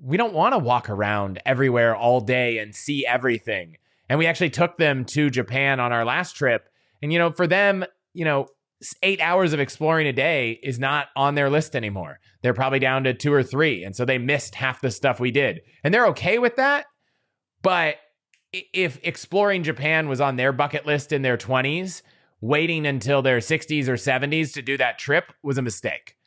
we don't want to walk around everywhere all day and see everything. And we actually took them to Japan on our last trip. And, for them, 8 hours of exploring a day is not on their list anymore. They're probably down to 2 or 3. And so they missed half the stuff we did. And they're okay with that. But if exploring Japan was on their bucket list in their 20s, waiting until their 60s or 70s to do that trip was a mistake.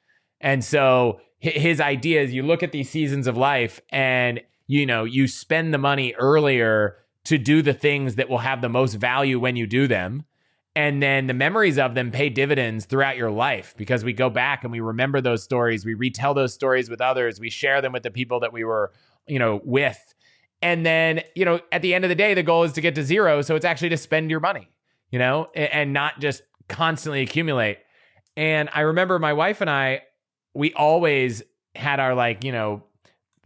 And so his idea is you look at these seasons of life and, you spend the money earlier to do the things that will have the most value when you do them. And then the memories of them pay dividends throughout your life because we go back and we remember those stories. We retell those stories with others. We share them with the people that we were, with. And then, at the end of the day, the goal is to get to zero. So it's actually to spend your money, and not just constantly accumulate. And I remember my wife and I, we always had our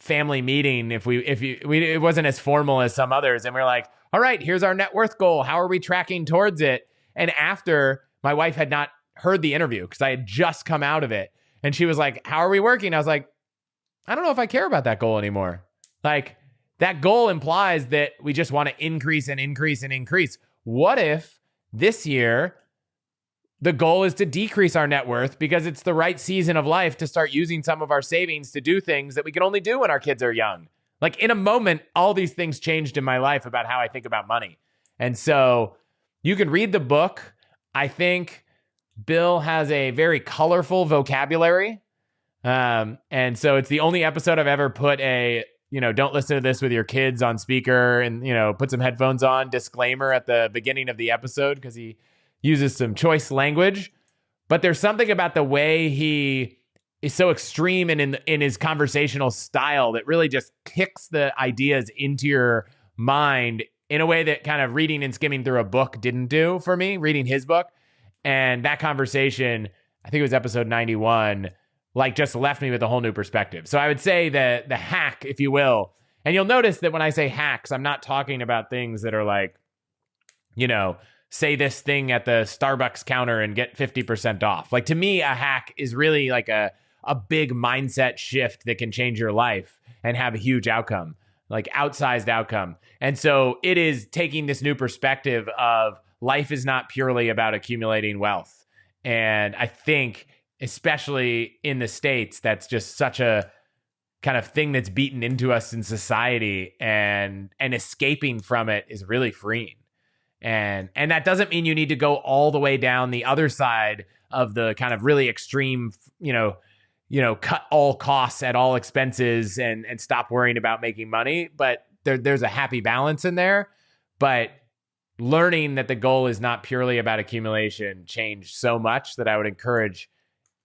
family meeting. It wasn't as formal as some others. And we're like, all right, here's our net worth goal. How are we tracking towards it? And after my wife had not heard the interview because I had just come out of it and she was like, how are we working? I was like, I don't know if I care about that goal anymore. Like that goal implies that we just want to increase and increase and increase. What if this year the goal is to decrease our net worth because it's the right season of life to start using some of our savings to do things that we can only do when our kids are young? Like in a moment, all these things changed in my life about how I think about money. And so you can read the book. I think Bill has a very colorful vocabulary. And so it's the only episode I've ever put don't listen to this with your kids on speaker and, put some headphones on disclaimer at the beginning of the episode because he uses some choice language. But there's something about the way he is so extreme and in his conversational style that really just kicks the ideas into your mind in a way that kind of reading and skimming through a book didn't do for me, reading his book. And that conversation, I think it was episode 91, just left me with a whole new perspective. So I would say that the hack, if you will, and you'll notice that when I say hacks, I'm not talking about things that are like, say this thing at the Starbucks counter and get 50% off. Like to me, a hack is really like a big mindset shift that can change your life and have a huge outcome, like outsized outcome. And so it is taking this new perspective of life is not purely about accumulating wealth. And I think, especially in the States, that's just such a kind of thing that's beaten into us in society, and escaping from it is really freeing. And that doesn't mean you need to go all the way down the other side of the kind of really extreme, cut all costs at all expenses and stop worrying about making money. But there's a happy balance in there. But learning that the goal is not purely about accumulation changed so much that I would encourage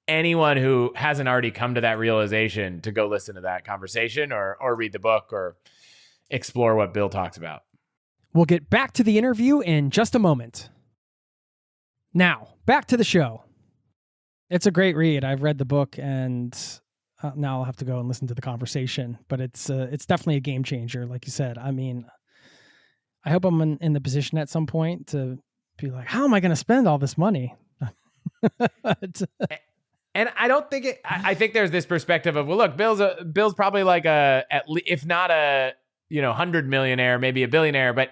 anyone who hasn't already come to that realization to go listen to that conversation or read the book or explore what Bill talks about. We'll get back to the interview in just a moment. Now, back to the show. It's a great read. I've read the book, and now I'll have to go and listen to the conversation. But it's definitely a game changer, like you said. I mean, I hope I'm in the position at some point to be like, how am I going to spend all this money? And I don't think it. I think there's this perspective of, well, look, Bill's probably like if not a 100 millionaire, maybe a billionaire, but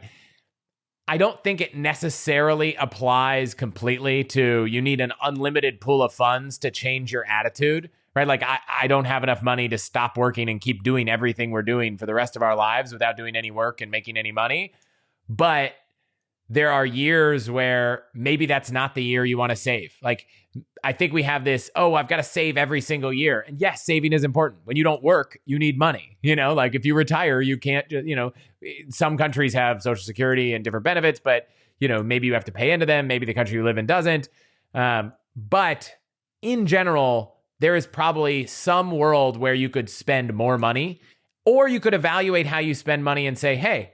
I don't think it necessarily applies completely to you need an unlimited pool of funds to change your attitude, right? Like I don't have enough money to stop working and keep doing everything we're doing for the rest of our lives without doing any work and making any money. But there are years where maybe that's not the year you want to save. Like, I think we have this, I've got to save every single year. And yes, saving is important. When you don't work, you need money. Like if you retire, you can't, some countries have Social Security and different benefits, but, maybe you have to pay into them. Maybe the country you live in doesn't. But in general, there is probably some world where you could spend more money, or you could evaluate how you spend money and say, hey,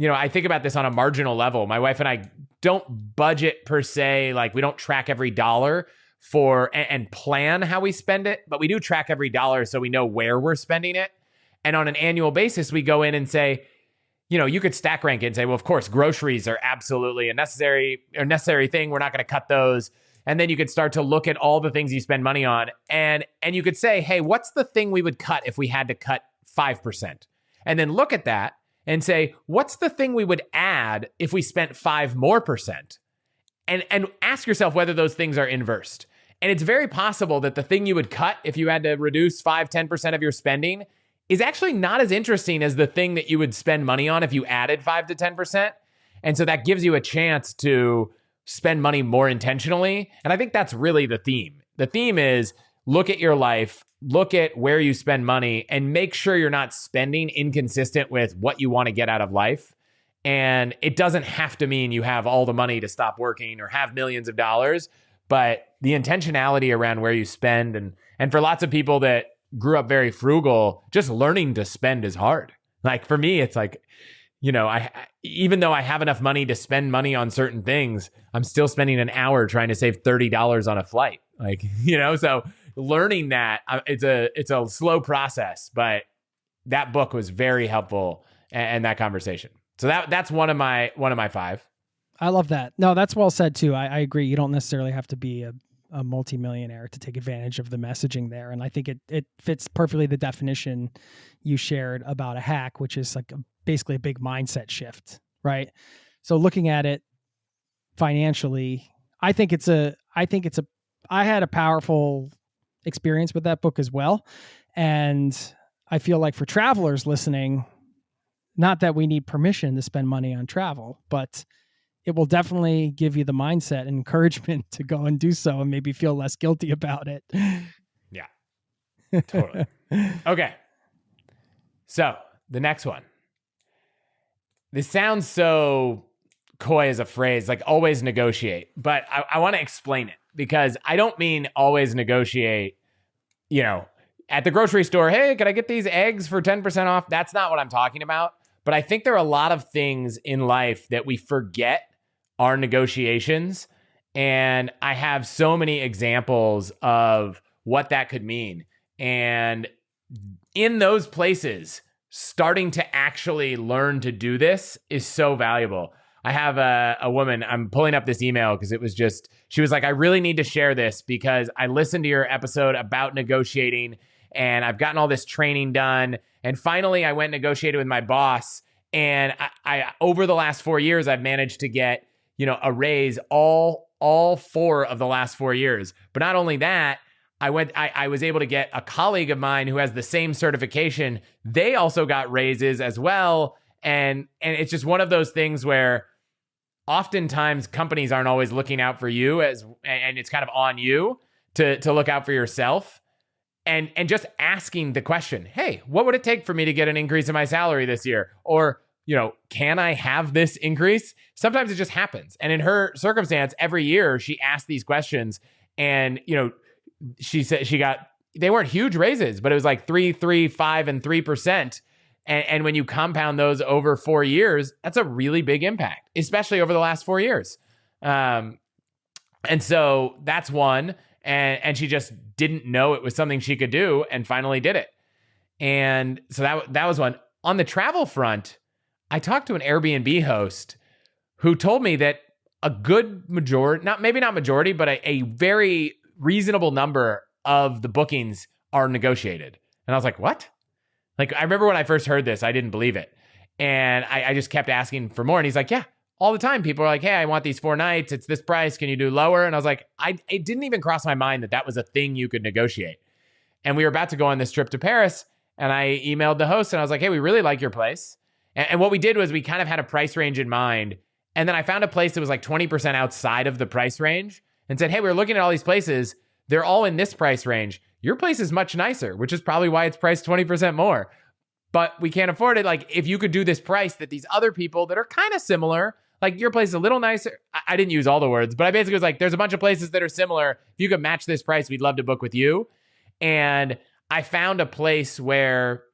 I think about this on a marginal level. My wife and I don't budget per se, like we don't track every dollar and plan how we spend it, but we do track every dollar so we know where we're spending it. And on an annual basis, we go in and say, you could stack rank it and say, well, of course, groceries are absolutely a necessary thing. We're not going to cut those. And then you could start to look at all the things you spend money on. And you could say, hey, what's the thing we would cut if we had to cut 5%? And then look at that and say, what's the thing we would add if we spent 5% more? And ask yourself whether those things are inversed. And it's very possible that the thing you would cut if you had to reduce 5-10% of your spending is actually not as interesting as the thing that you would spend money on if you added 5 to 10%. And so that gives you a chance to spend money more intentionally. And I think that's really the theme. The theme is look at your life, look at where you spend money, and make sure you're not spending inconsistent with what you want to get out of life. And it doesn't have to mean you have all the money to stop working or have millions of dollars, but the intentionality around where you spend. And for lots of people that grew up very frugal, just learning to spend is hard. Like for me, it's like, even though I have enough money to spend money on certain things, I'm still spending an hour trying to save $30 on a flight. Like, so learning that it's a slow process, but that book was very helpful and that conversation. So that's one of my 5. I love that. No, that's well said too. I agree. You don't necessarily have to be a multimillionaire to take advantage of the messaging there. And I think it fits perfectly the definition you shared about a hack, which is like basically a big mindset shift, right? So looking at it financially, I had a powerful experience with that book as well. And I feel like for travelers listening, not that we need permission to spend money on travel, but it will definitely give you the mindset and encouragement to go and do so and maybe feel less guilty about it. Yeah, totally. Okay. So the next one. This sounds so coy as a phrase, like always negotiate, but I want to explain it because I don't mean always negotiate, at the grocery store, hey, can I get these eggs for 10% off? That's not what I'm talking about. But I think there are a lot of things in life that we forget are negotiations. And I have so many examples of what that could mean. And in those places, starting to actually learn to do this is so valuable. I have a woman, I'm pulling up this email because she was like, I really need to share this because I listened to your episode about negotiating and I've gotten all this training done. And finally I went and negotiated with my boss. And I over the last 4 years, I've managed to get, a raise all 4 of the last 4 years. But not only that, I was able to get a colleague of mine who has the same certification. They also got raises as well. And it's just one of those things where oftentimes companies aren't always looking out for you and it's kind of on you to look out for yourself. And just asking the question, hey, what would it take for me to get an increase in my salary this year? Or can I have this increase? Sometimes it just happens. And in her circumstance, every year she asked these questions, and, she said they weren't huge raises, but it was like 3, 3, 5, and 3%. And when you compound those over 4 years, that's a really big impact, especially over the last 4 years. And so that's one. And she just didn't know it was something she could do, and finally did it. And so that was one. On the travel front, I talked to an Airbnb host who told me that a good majority, maybe not majority, but a very reasonable number of the bookings are negotiated. And I was like, what? Like, I remember when I first heard this, I didn't believe it. And I just kept asking for more. And he's like, yeah, all the time. People are like, hey, I want these 4 nights. It's this price. Can you do lower? And I was like, it didn't even cross my mind that was a thing you could negotiate. And we were about to go on this trip to Paris. And I emailed the host and I was like, hey, we really like your place. And what we did was we kind of had a price range in mind. And then I found a place that was like 20% outside of the price range and said, hey, we're looking at all these places. They're all in this price range. Your place is much nicer, which is probably why it's priced 20% more. But we can't afford it. Like, if you could do this price that these other people that are kind of similar, like your place is a little nicer. I didn't use all the words, but I basically was like, there's a bunch of places that are similar. If you could match this price, we'd love to book with you. And I found a place where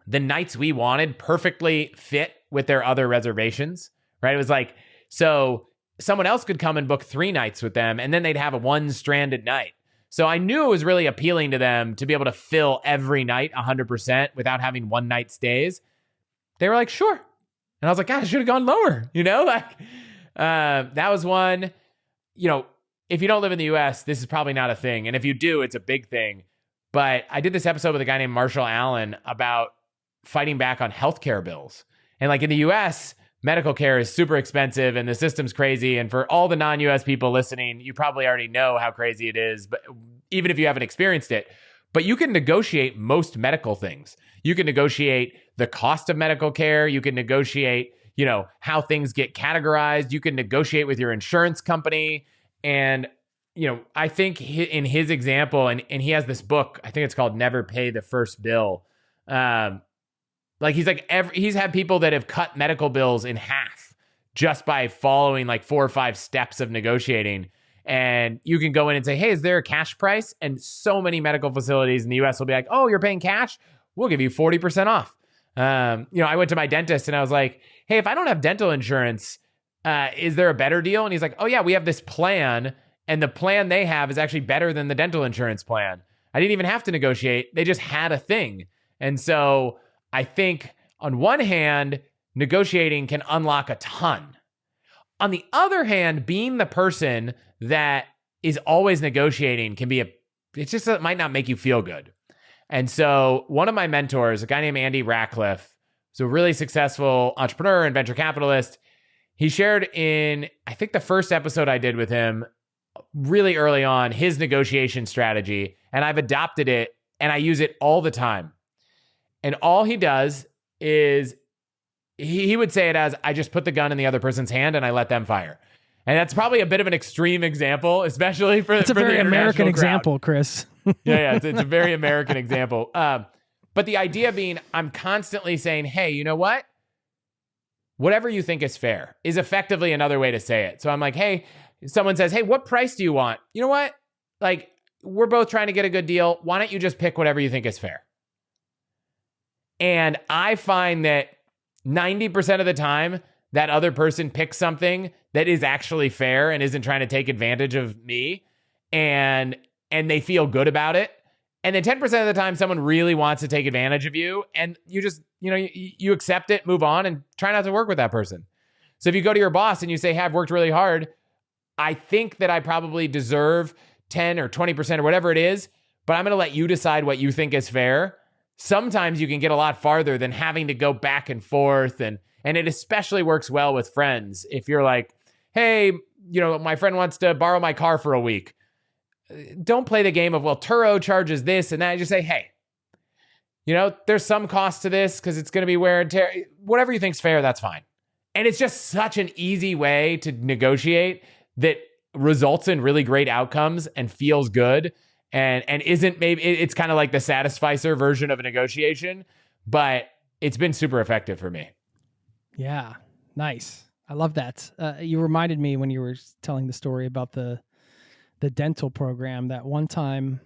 the nights we wanted perfectly fit with their other reservations, right? It was like, so someone else could come and book 3 nights with them, and then they'd have a 1 stranded night. So I knew it was really appealing to them to be able to fill every night 100% without having 1 night stays. They were like, sure. And I was like, God, I should have gone lower. That was one. If you don't live in the US, this is probably not a thing. And if you do, it's a big thing. But I did this episode with a guy named Marshall Allen about fighting back on healthcare bills. And like in the US, medical care is super expensive and the system's crazy. And for all the non-US people listening, you probably already know how crazy it is, but even if you haven't experienced it. But you can negotiate most medical things. You can negotiate the cost of medical care. You can negotiate, how things get categorized. You can negotiate with your insurance company. And, I think in his example, and he has this book, I think it's called Never Pay the First Bill. He's had people that have cut medical bills in half just by following like 4 or 5 steps of negotiating. And you can go in and say, hey, is there a cash price? And so many medical facilities in the US will be like, oh, you're paying cash? We'll give you 40% off. I went to my dentist and I was like, hey, if I don't have dental insurance, is there a better deal? And he's like, oh yeah, we have this plan. And the plan they have is actually better than the dental insurance plan. I didn't even have to negotiate. They just had a thing. And so I think on one hand, negotiating can unlock a ton. On the other hand, being the person that is always negotiating it might not make you feel good. And so one of my mentors, a guy named Andy Ratcliffe, is a really successful entrepreneur and venture capitalist. He shared in, I think the first episode I did with him really early on, his negotiation strategy. And I've adopted it and I use it all the time. And all he does is he would say it as, I just put the gun in the other person's hand and I let them fire. And that's probably a bit of an extreme example, especially for it's a for very the American crowd. example, Chris. It's a very American example. But the idea being, I'm constantly saying, hey, you know what? Whatever you think is fair is effectively another way to say it. So I'm like, hey, someone says, hey, what price do you want? You know what? Like, we're both trying to get a good deal. Why don't you just pick whatever you think is fair? And I find that 90% of the time, that other person picks something that is actually fair and isn't trying to take advantage of me, and they feel good about it. And then 10% of the time, someone really wants to take advantage of you, and you just, you accept it, move on, and try not to work with that person. So if you go to your boss and you say, hey, I've worked really hard, I think that I probably deserve 10 or 20% or whatever it is, but I'm going to let you decide what you think is fair. Sometimes you can get a lot farther than having to go back and forth. And it especially works well with friends. If you're like, hey, my friend wants to borrow my car for a week. Don't play the game of, well, Turo charges this and that. Just say, hey, there's some cost to this because it's going to be wear and tear. Whatever you think's fair, that's fine. And it's just such an easy way to negotiate that results in really great outcomes and feels good. And isn't, maybe it's kind of like the Satisficer version of a negotiation, but it's been super effective for me. Yeah. Nice. I love that. You reminded me when you were telling the story about the dental program that one time,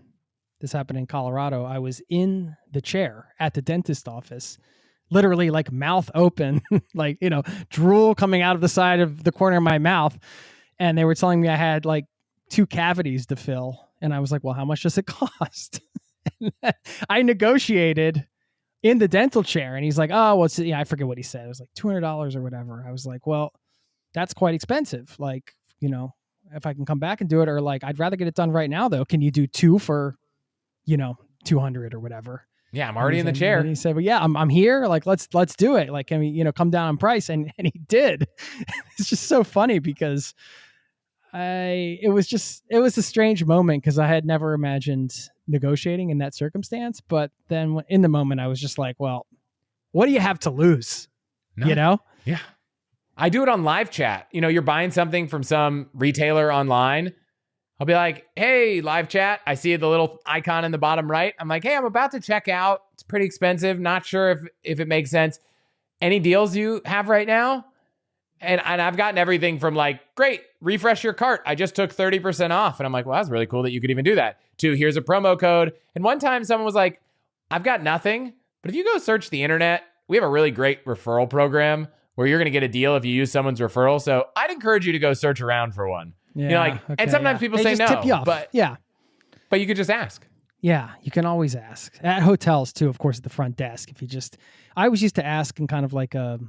this happened in Colorado, I was in the chair at the dentist office, literally like mouth open, like, drool coming out of the side of the corner of my mouth. And they were telling me I had like 2 cavities to fill. And I was like, well, how much does it cost? I negotiated in the dental chair, and he's like, oh, well, I forget what he said. It was like $200 or whatever. I was like, well, that's quite expensive. Like, if I can come back and do it, or like, I'd rather get it done right now though. Can you do 2 for, 200 or whatever? Yeah, I'm already in the chair. And he said, well, yeah, I'm here. Like, let's do it. Like, can we, come down on price? And he did. It's just so funny because it was a strange moment because I had never imagined negotiating in that circumstance. But then in the moment, I was just like, well, what do you have to lose? No. Yeah. I do it on live chat. You're buying something from some retailer online. I'll be like, hey, live chat. I see the little icon in the bottom right. I'm like, hey, I'm about to check out. It's pretty expensive. Not sure if it makes sense. Any deals you have right now? And I've gotten everything from like, great, refresh your cart. I just took 30% off. And I'm like, well, that's really cool that you could even do that. To here's a promo code. And one time someone was like, I've got nothing, but if you go search the internet, we have a really great referral program where you're going to get a deal if you use someone's referral. So I'd encourage you to go search around for one. Yeah. And sometimes people they say just no, tip you off. but you could just ask. Yeah, you can always ask at hotels too. Of course, at the front desk. I always used to ask in kind of like a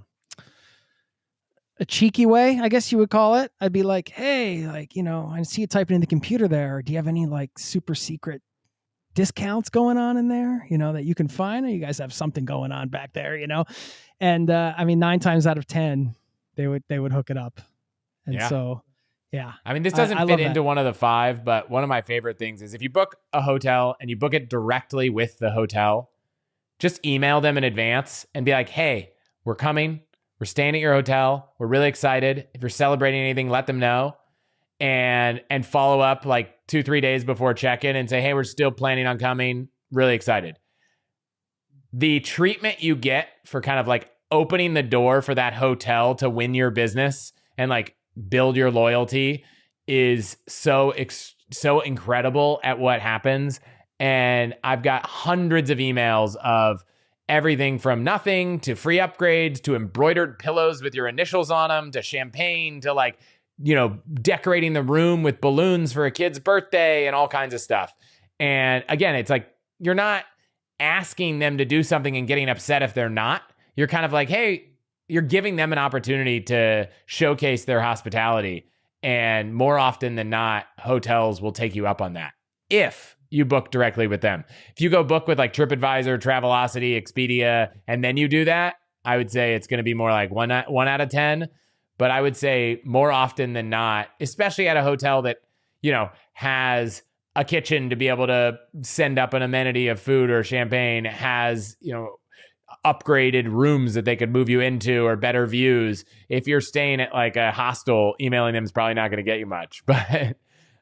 cheeky way, I guess you would call it. I'd be like, hey, like, I see you typing in the computer there. Do you have any like super secret discounts going on in there, that you can find? Or you guys have something going on back there, And 9 times out of 10, they would hook it up. And so, yeah. This doesn't fit into one of the 5, but one of my favorite things is if you book a hotel and you book it directly with the hotel, just email them in advance and be like, hey, we're coming. We're staying at your hotel. We're really excited. If you're celebrating anything, let them know. And follow up like 2-3 days before check-in and say, hey, we're still planning on coming. Really excited. The treatment you get for kind of like opening the door for that hotel to win your business and like build your loyalty is so incredible at what happens. And I've got hundreds of emails of everything from nothing to free upgrades to embroidered pillows with your initials on them to champagne to like, decorating the room with balloons for a kid's birthday and all kinds of stuff. And again, it's like, you're not asking them to do something and getting upset if they're not. You're kind of like, hey, you're giving them an opportunity to showcase their hospitality. And more often than not, hotels will take you up on that if you book directly with them. If you go book with like TripAdvisor, Travelocity, Expedia, and then you do that, I would say it's going to be more like 1 out of 10. But I would say more often than not, especially at a hotel that, has a kitchen to be able to send up an amenity of food or champagne, has, upgraded rooms that they could move you into or better views. If you're staying at like a hostel, emailing them is probably not going to get you much.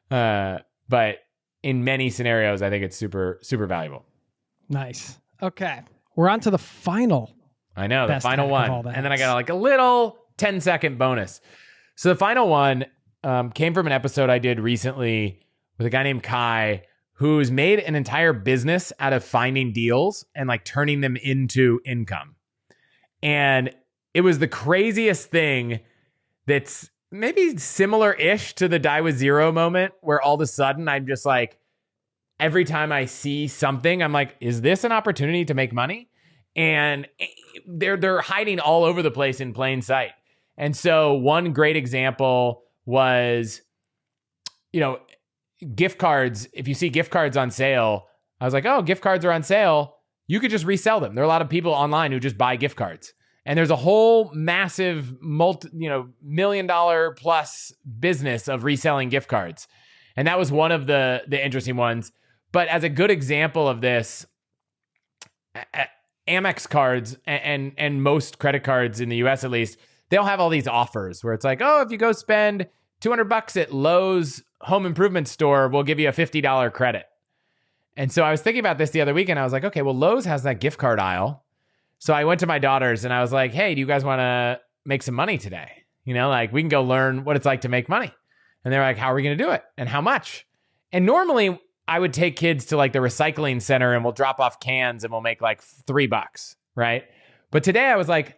But in many scenarios, I think it's super, super valuable. Nice. Okay. We're on to the final. I know, the final one. And then I got like a little 10-second bonus. So the final one came from an episode I did recently with a guy named Kai, who's made an entire business out of finding deals and like turning them into income. And it was the craziest thing that's maybe similar-ish to the Die with Zero moment, where all of a sudden I'm just like, every time I see something, I'm like, is this an opportunity to make money? And they're hiding all over the place in plain sight. And so one great example was, gift cards. If you see gift cards on sale, I was like, oh, gift cards are on sale. You could just resell them. There are a lot of people online who just buy gift cards. And there's a whole massive $1 million plus business of reselling gift cards. And that was one of the interesting ones. But as a good example of this, Amex cards and most credit cards in the US at least, they'll have all these offers where it's like, oh, if you go spend $200 at Lowe's home improvement store, we'll give you a $50 credit. And so I was thinking about this the other week and I was like, okay, well, Lowe's has that gift card aisle. So I went to my daughters and I was like, hey, do you guys want to make some money today. Like we can go learn what it's like to make money. And they're like, how are we going to do it? And how much? And normally I would take kids to like the recycling center and we'll drop off cans and we'll make like $3, right? But today I was like,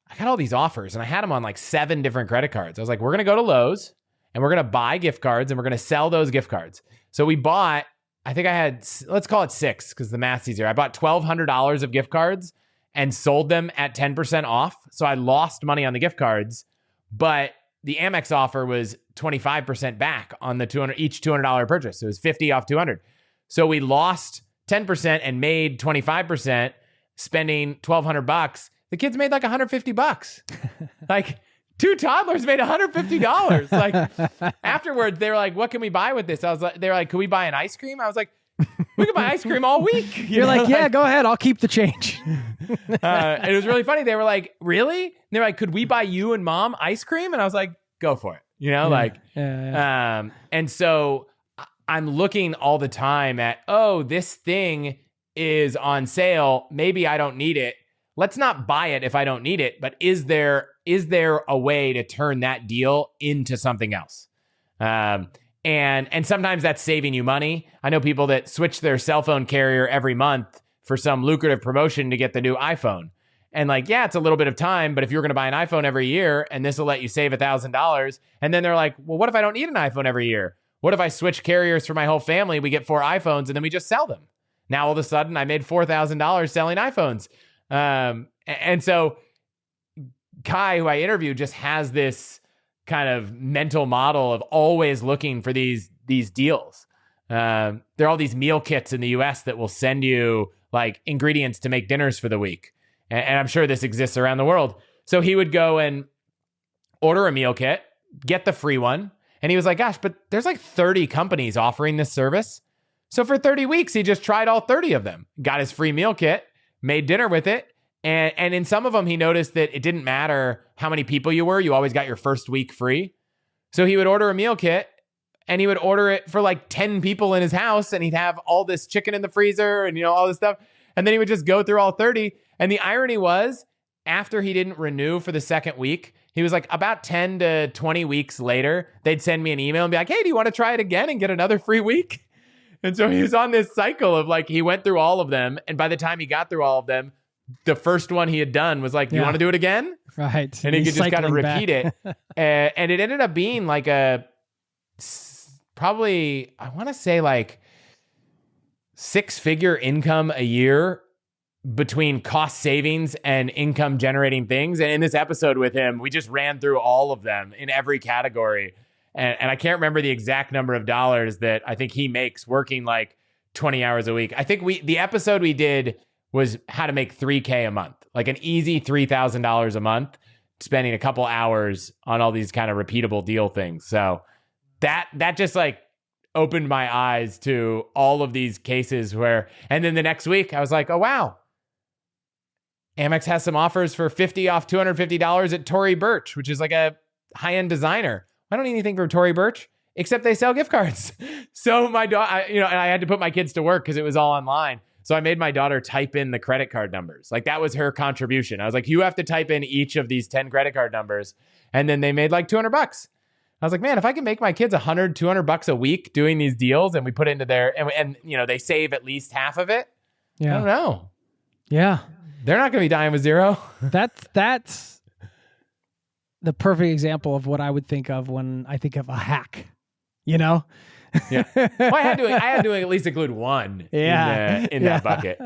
I got all these offers and I had them on like 7 different credit cards. I was like, we're going to go to Lowe's and we're going to buy gift cards and we're going to sell those gift cards. So we bought, I think I had, let's call it 6 because the math's easier. I bought $1,200 of gift cards and sold them at 10% off. So I lost money on the gift cards, but the Amex offer was 25% back on the each $200 purchase. So it was 50 off 200. So we lost 10% and made 25%, spending $1,200. The kids made like $150. Like 2 toddlers made $150. Like afterwards, they were like, "What can we buy with this?" They were like, "Could we buy an ice cream?" I was like, "We could buy ice cream all week." You're like, "Yeah, go ahead. I'll keep the change." It was really funny. They were like, "Really?" And they were like, "Could we buy you and mom ice cream?" And I was like, "Go for it." And so I'm looking all the time at, oh, this thing is on sale. Maybe I don't need it. Let's not buy it if I don't need it. But is there a way to turn that deal into something else? And sometimes that's saving you money. I know people that switch their cell phone carrier every month for some lucrative promotion to get the new iPhone. And like, yeah, it's a little bit of time, but if you're going to buy an iPhone every year and this will let you save $1,000, and then they're like, well, what if I don't need an iPhone every year? What if I switch carriers for my whole family? We get 4 iPhones and then we just sell them. Now all of a sudden I made $4,000 selling iPhones. And so Kai, who I interviewed, just has this kind of mental model of always looking for these deals. There are all these meal kits in the US that will send you like ingredients to make dinners for the week. And I'm sure this exists around the world. So he would go and order a meal kit, get the free one. And he was like, gosh, but there's like 30 companies offering this service. So for 30 weeks, he just tried all 30 of them, got his free meal kit, made dinner with it. And in some of them, he noticed that it didn't matter how many people you were. You always got your first week free. So he would order a meal kit and he would order it for like 10 people in his house. And he'd have all this chicken in the freezer and, all this stuff. And then he would just go through all 30. And the irony was, after he didn't renew for the second week, he was like about 10 to 20 weeks later, they'd send me an email and be like, hey, do you want to try it again and get another free week? And so he was on this cycle of like, he went through all of them. And by the time he got through all of them, the first one he had done was like, do you want to do it again? Right. And he could just kind of repeat it. And it ended up being like probably, I want to say like 6-figure income a year between cost savings and income generating things. And in this episode with him, we just ran through all of them in every category. And I can't remember the exact number of dollars that I think he makes working like 20 hours a week. I think the episode we did was how to make $3,000 a month, like an easy $3,000 a month, spending a couple hours on all these kind of repeatable deal things. So that just like opened my eyes to all of these cases where, and then the next week I was like, oh, wow. Amex has some offers for 50 off $250 at Tory Burch, which is like a high-end designer. I don't need anything from Tory Burch, except they sell gift cards. So my daughter, and I had to put my kids to work because it was all online. So I made my daughter type in the credit card numbers. Like that was her contribution. I was like, you have to type in each of these 10 credit card numbers. And then they made like $200. I was like, man, if I can make my kids $100, $200 a week doing these deals and we put it into their, and they save at least half of it. Yeah. I don't know. Yeah. They're not going to be dying with zero. That's the perfect example of what I would think of when I think of a hack, Yeah. Well, I had to at least include one in that bucket.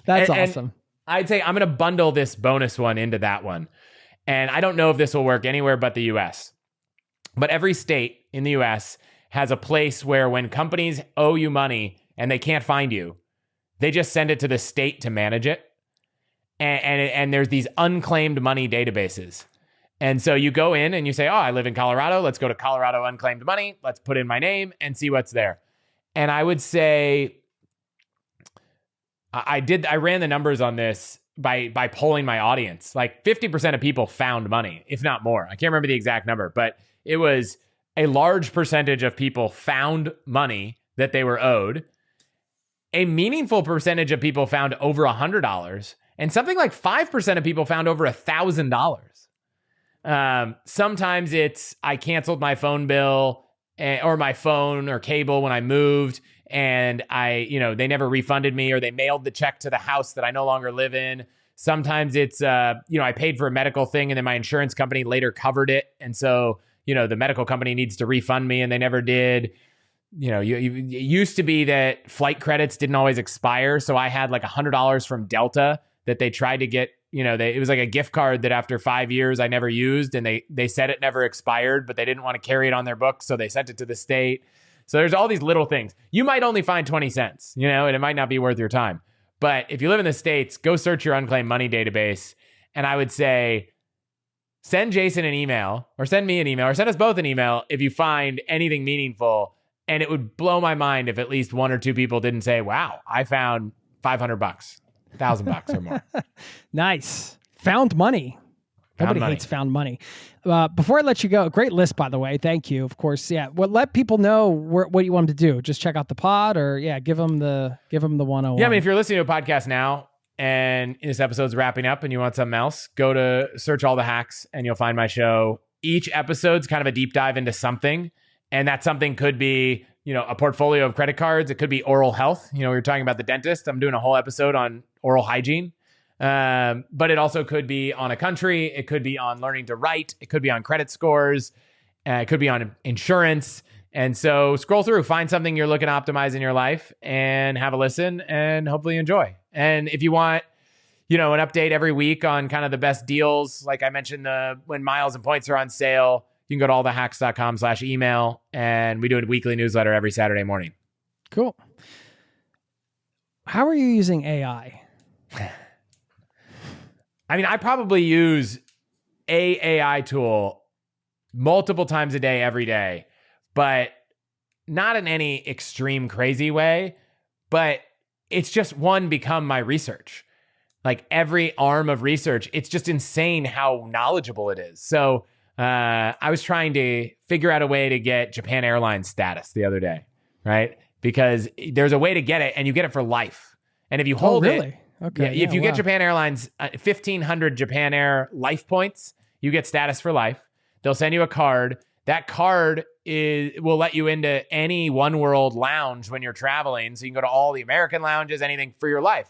That's awesome. And I'd say I'm going to bundle this bonus one into that one. And I don't know if this will work anywhere but the US. But every state in the US has a place where when companies owe you money and they can't find you, they just send it to the state to manage it. And there's these unclaimed money databases. And so you go in and you say, oh, I live in Colorado. Let's go to Colorado unclaimed money. Let's put in my name and see what's there. And I would say I ran the numbers on this by polling my audience. Like 50% of people found money, if not more. I can't remember the exact number, but it was a large percentage of people found money that they were owed. A meaningful percentage of people found over $100, and something like 5% of people found over $1,000. Sometimes it's I canceled my phone bill or my phone or cable when I moved, and they never refunded me, or they mailed the check to the house that I no longer live in. Sometimes it's, I paid for a medical thing and then my insurance company later covered it. And so, the medical company needs to refund me and they never did. It used to be that flight credits didn't always expire. So I had like $100 from Delta that they tried to get, it was like a gift card that after 5 years I never used, and they said it never expired, but they didn't want to carry it on their books. So they sent it to the state. So there's all these little things. You might only find 20 cents, and it might not be worth your time. But if you live in the States, go search your unclaimed money database. And I would say, send Jason an email, or send me an email, or send us both an email if you find anything meaningful. And it would blow my mind if at least one or two people didn't say, wow, I found $500, $1,000 or more. Nice. Found money. Nobody hates found money. Before I let you go, great list, by the way. Thank you. Of course. Yeah. Well, let people know what you want them to do. Just check out the pod, or give them the 101. Yeah. I mean, if you're listening to a podcast now and this episode's wrapping up and you want something else, go to search All the Hacks and you'll find my show. Each episode's kind of a deep dive into something. And that something could be, a portfolio of credit cards. It could be oral health. We were talking about the dentist. I'm doing a whole episode on oral hygiene. But it also could be on a country. It could be on learning to write. It could be on credit scores. It could be on insurance. And so scroll through, find something you're looking to optimize in your life and have a listen and hopefully enjoy. And if you want, an update every week on kind of the best deals, like I mentioned, when miles and points are on sale, you can go to allthehacks.com/email, and we do a weekly newsletter every Saturday morning. Cool. How are you using AI? I mean, I probably use a AI tool multiple times a day, every day, but not in any extreme crazy way. But it's just become my research. Like every arm of research, it's just insane how knowledgeable it is. So I was trying to figure out a way to get Japan Airlines status the other day, right? Because there's a way to get it, and you get it for life. And if you hold it, okay, if you get Japan Airlines 1,500 Japan Air life points, you get status for life. They'll send you a card. That card will let you into any One World lounge when you're traveling. So you can go to all the American lounges, anything for your life.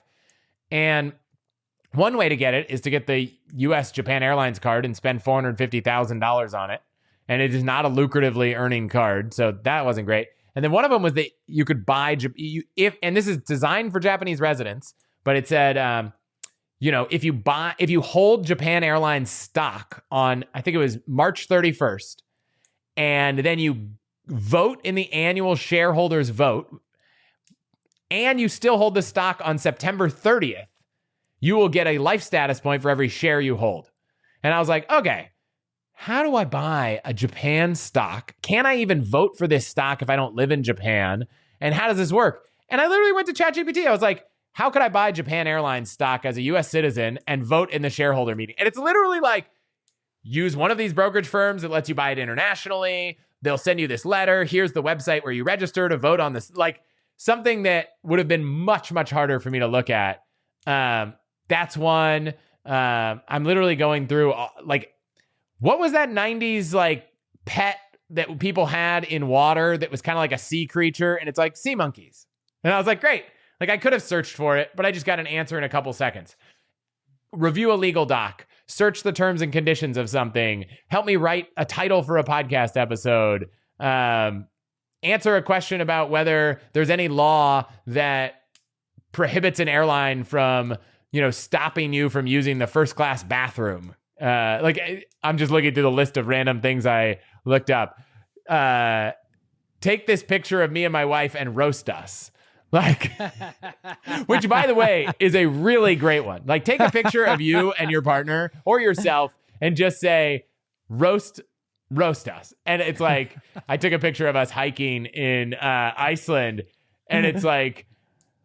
And one way to get it is to get the US Japan Airlines card and spend $450,000 on it. And it is not a lucratively earning card. So that wasn't great. And then one of them was that you could buy, and this is designed for Japanese residents, but it said, if you hold Japan Airlines stock on, I think it was March 31st, and then you vote in the annual shareholders vote, and you still hold the stock on September 30th, you will get a life status point for every share you hold. And I was like, okay, how do I buy a Japan stock? Can I even vote for this stock if I don't live in Japan? And how does this work? And I literally went to ChatGPT. I was like, how could I buy Japan Airlines stock as a US citizen and vote in the shareholder meeting? And it's literally like, use one of these brokerage firms that lets you buy it internationally. They'll send you this letter. Here's the website where you register to vote on this. Like something that would have been much, much harder for me to look at. That's one. I'm literally going through what was that 90s pet that people had in water that was kind of like a sea creature? And it's like sea monkeys. And I was like, great. I could have searched for it, but I just got an answer in a couple seconds. Review a legal doc, search the terms and conditions of something, help me write a title for a podcast episode, answer a question about whether there's any law that prohibits an airline from, stopping you from using the first class bathroom. I'm just looking through the list of random things I looked up. Take this picture of me and my wife and roast us. Which by the way, is a really great one. Take a picture of you and your partner or yourself and just say, roast us. And it's like, I took a picture of us hiking in Iceland, and it's like,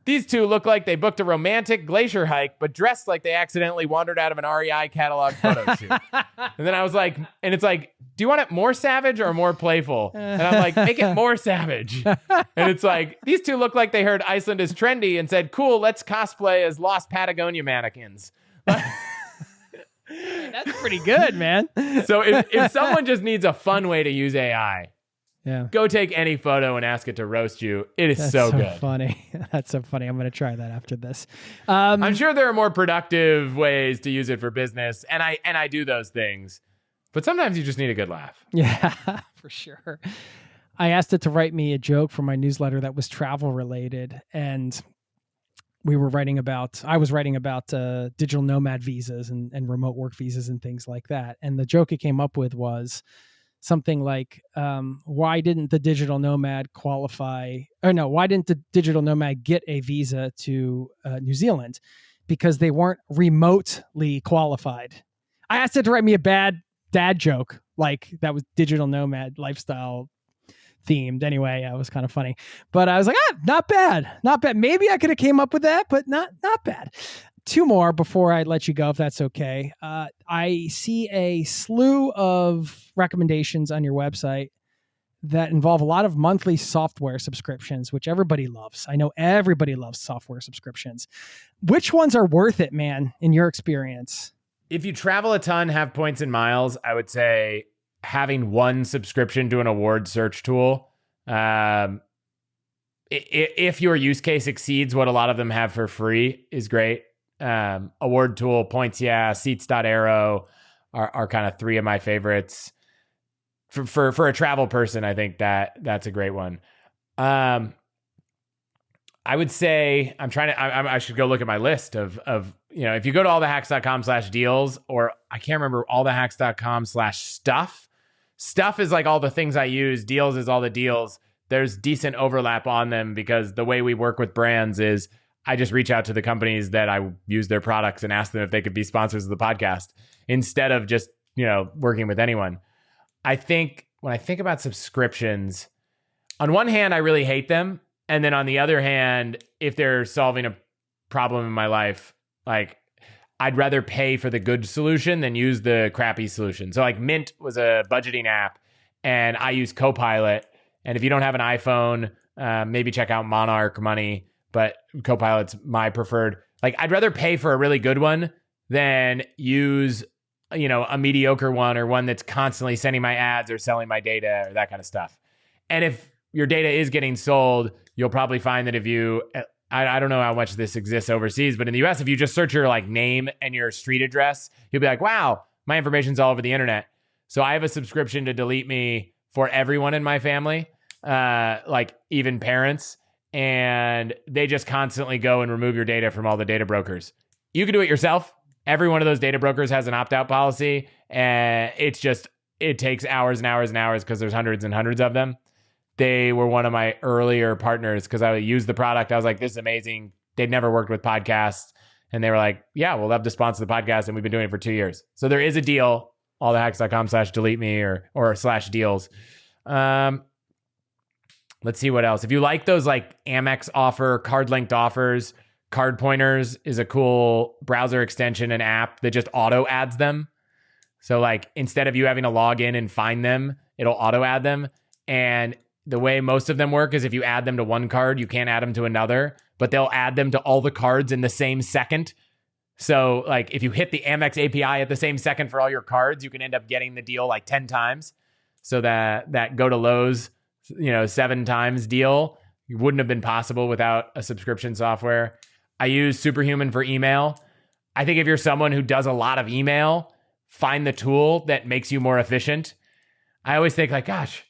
these two look like they booked a romantic glacier hike, but dressed like they accidentally wandered out of an REI catalog photo shoot. And then I was like, and it's like, do you want it more savage or more playful? And I'm like, make it more savage. And it's like, these two look like they heard Iceland is trendy and said, cool, let's cosplay as Lost Patagonia mannequins. That's pretty good, man. So if someone just needs a fun way to use AI, Yeah. go take any photo and ask it to roast you. It is That's so good. funny. That's so funny. I'm going to try that after this. I'm sure there are more productive ways to use it for business, and I do those things. But sometimes you just need a good laugh. Yeah, for sure. I asked it to write me a joke for my newsletter that was travel related, and I was writing about digital nomad visas and remote work visas and things like that. And the joke it came up with was something like, why didn't the digital nomad why didn't the digital nomad get a visa to New Zealand? Because they weren't remotely qualified. I asked it to write me a bad dad joke, like that was digital nomad lifestyle themed. Anyway, it was kind of funny, but I was like, not bad. Maybe I could have came up with that, but not bad. Two more before I let you go, if that's okay. I see a slew of recommendations on your website that involve a lot of monthly software subscriptions, which everybody loves. I know everybody loves software subscriptions. Which ones are worth it, man, in your experience? If you travel a ton, have points and miles, I would say having one subscription to an award search tool. If your use case exceeds what a lot of them have for free is great. Award tool, points, seats.aero are kind of three of my favorites. For a travel person, I think that's a great one. I would say I should go look at my list of if you go to allthehacks.com/deals, or I can't remember, allthehacks.com/stuff. Stuff is like all the things I use. Deals is all the deals. There's decent overlap on them because the way we work with brands is I just reach out to the companies that I use their products and ask them if they could be sponsors of the podcast instead of just, working with anyone. I think when I think about subscriptions, on one hand, I really hate them. And then on the other hand, if they're solving a problem in my life, like I'd rather pay for the good solution than use the crappy solution. So like Mint was a budgeting app and I use Copilot. And if you don't have an iPhone, maybe check out Monarch Money, but Copilot's my preferred. Like I'd rather pay for a really good one than use, a mediocre one or one that's constantly sending my ads or selling my data or that kind of stuff. And if your data is getting sold, you'll probably find that if you, I don't know how much this exists overseas, but in the US, if you just search your like name and your street address, you'll be like, wow, my information's all over the internet. So I have a subscription to Delete Me for everyone in my family, like even parents, and they just constantly go and remove your data from all the data brokers. You can do it yourself. Every one of those data brokers has an opt-out policy, and it takes hours and hours and hours because there's hundreds and hundreds of them. They were one of my earlier partners because I used the product. I was like, this is amazing. They'd never worked with podcasts. And they were like, yeah, we'll love to sponsor the podcast. And we've been doing it for 2 years. So there is a deal, allthehacks.com/delete me or /deals. Let's see what else. If you like those like Amex offer, card linked offers, Card Pointers is a cool browser extension and app that just auto adds them. So like instead of you having to log in and find them, it'll auto add them. And the way most of them work is if you add them to one card, you can't add them to another, but they'll add them to all the cards in the same second. So like if you hit the Amex API at the same second for all your cards, you can end up getting the deal like 10 times. So that go to Lowe's, 7 times deal wouldn't have been possible without a subscription software. I use Superhuman for email. I think if you're someone who does a lot of email, find the tool that makes you more efficient. I always think like, gosh,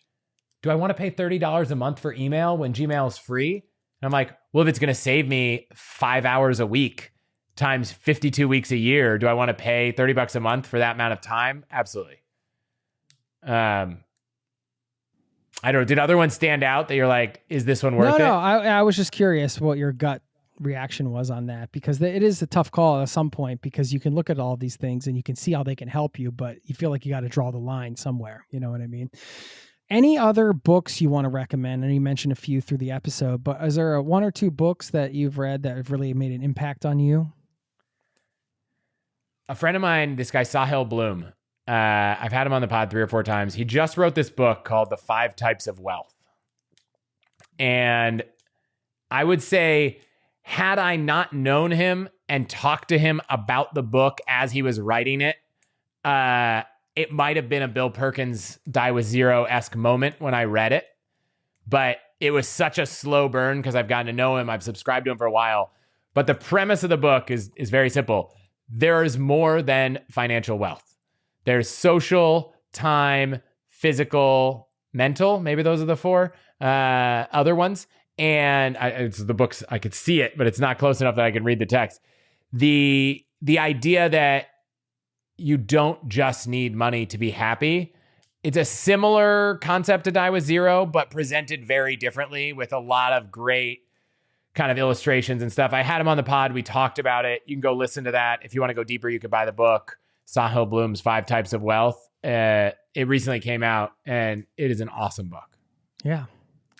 do I want to pay $30 a month for email when Gmail is free? And I'm like, well, if it's going to save me 5 hours a week times 52 weeks a year, do I want to pay $30 a month for that amount of time? Absolutely. I don't know. Did other ones stand out that you're like, is this one worth it? No. I was just curious what your gut reaction was on that, because it is a tough call at some point, because you can look at all these things and you can see how they can help you, but you feel like you got to draw the line somewhere. You know what I mean? Any other books you want to recommend? And you mentioned a few through the episode, but is there one or two books that you've read that have really made an impact on you? A friend of mine, this guy, Sahil Bloom, I've had him on the pod 3 or 4 times. He just wrote this book called The 5 Types of Wealth. And I would say, had I not known him and talked to him about the book as he was writing it, It might have been a Bill Perkins Die With Zero-esque moment when I read it, but it was such a slow burn because I've gotten to know him. I've subscribed to him for a while. But the premise of the book is very simple. There is more than financial wealth. There's social, time, physical, mental. Maybe those are the four other ones. And it's the books, I could see it, but it's not close enough that I can read the text. The idea that you don't just need money to be happy. It's a similar concept to Die With Zero, but presented very differently with a lot of great kind of illustrations and stuff. I had him on the pod. We talked about it. You can go listen to that. If you want to go deeper, you could buy the book, Sahil Bloom's 5 Types of Wealth. It recently came out, and it is an awesome book. Yeah,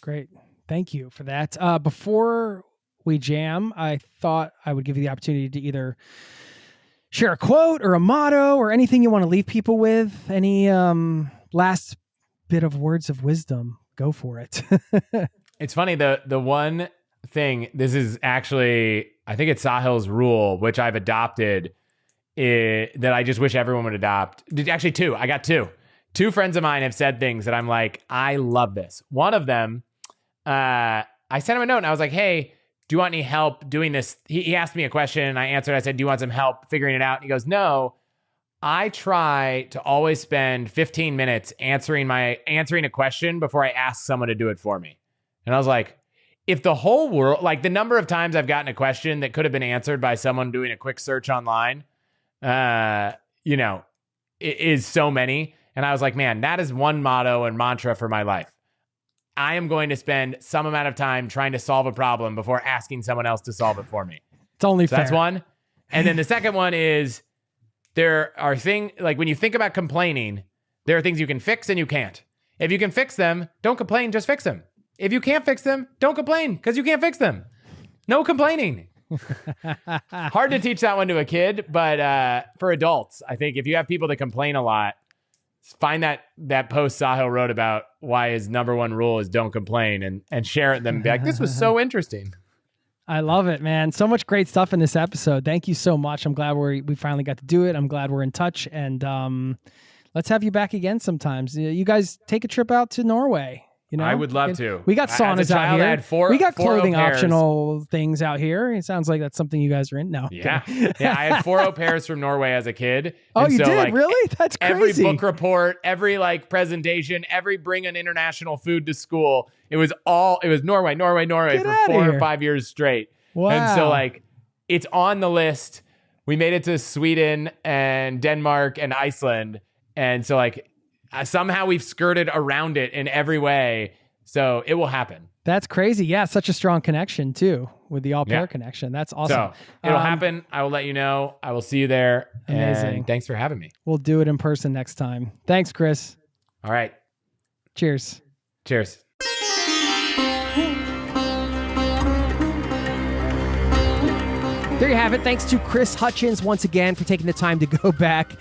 great. Thank you for that. Before we jam, I thought I would give you the opportunity to either share a quote or a motto or anything you want to leave people with. Any last bit of words of wisdom? Go for it. It's funny, the one thing, this is actually, I think it's Sahil's rule, which I've adopted, that I just wish everyone would adopt. Actually, 2. I got 2. 2 friends of mine have said things that I'm like, I love this. One of them, I sent him a note and I was like, hey, do you want any help doing this? He asked me a question and I answered. I said, do you want some help figuring it out? And he goes, no, I try to always spend 15 minutes answering a question before I ask someone to do it for me. And I was like, if the whole world, like the number of times I've gotten a question that could have been answered by someone doing a quick search online, it is so many. And I was like, man, that is one motto and mantra for my life. I am going to spend some amount of time trying to solve a problem before asking someone else to solve it for me. It's only fair. That's one. And then the second one is there are things, like when you think about complaining, there are things you can fix and you can't. If you can fix them, don't complain, just fix them. If you can't fix them, don't complain because you can't fix them. No complaining. Hard to teach that one to a kid, but for adults, I think if you have people that complain a lot, find that post Sahil wrote about why his number one rule is don't complain and share it and then be like, this was so interesting. I love it, man. So much great stuff in this episode. Thank you so much. I'm glad we finally got to do it. I'm glad we're in touch, and let's have you back again sometimes. You guys take a trip out to Norway. I would love to. We got saunas out here. I had four, we got four clothing au pairs. Optional things out here. It sounds like that's something you guys are in. No. Yeah. Yeah. I had 4 au pairs from Norway as a kid. Oh, and you so, did? Really? That's crazy. Every book report, every presentation, every bring an international food to school. It was Norway Get for outta 4 here. or 5 years straight. Wow. And so it's on the list. We made it to Sweden and Denmark and Iceland. And so somehow we've skirted around it in every way. So it will happen. That's crazy. Yeah, such a strong connection too with the au pair connection. That's awesome. So it'll happen. I will let you know. I will see you there. Amazing. And thanks for having me. We'll do it in person next time. Thanks, Chris. All right. Cheers. Cheers. There you have it. Thanks to Chris Hutchins once again for taking the time to go back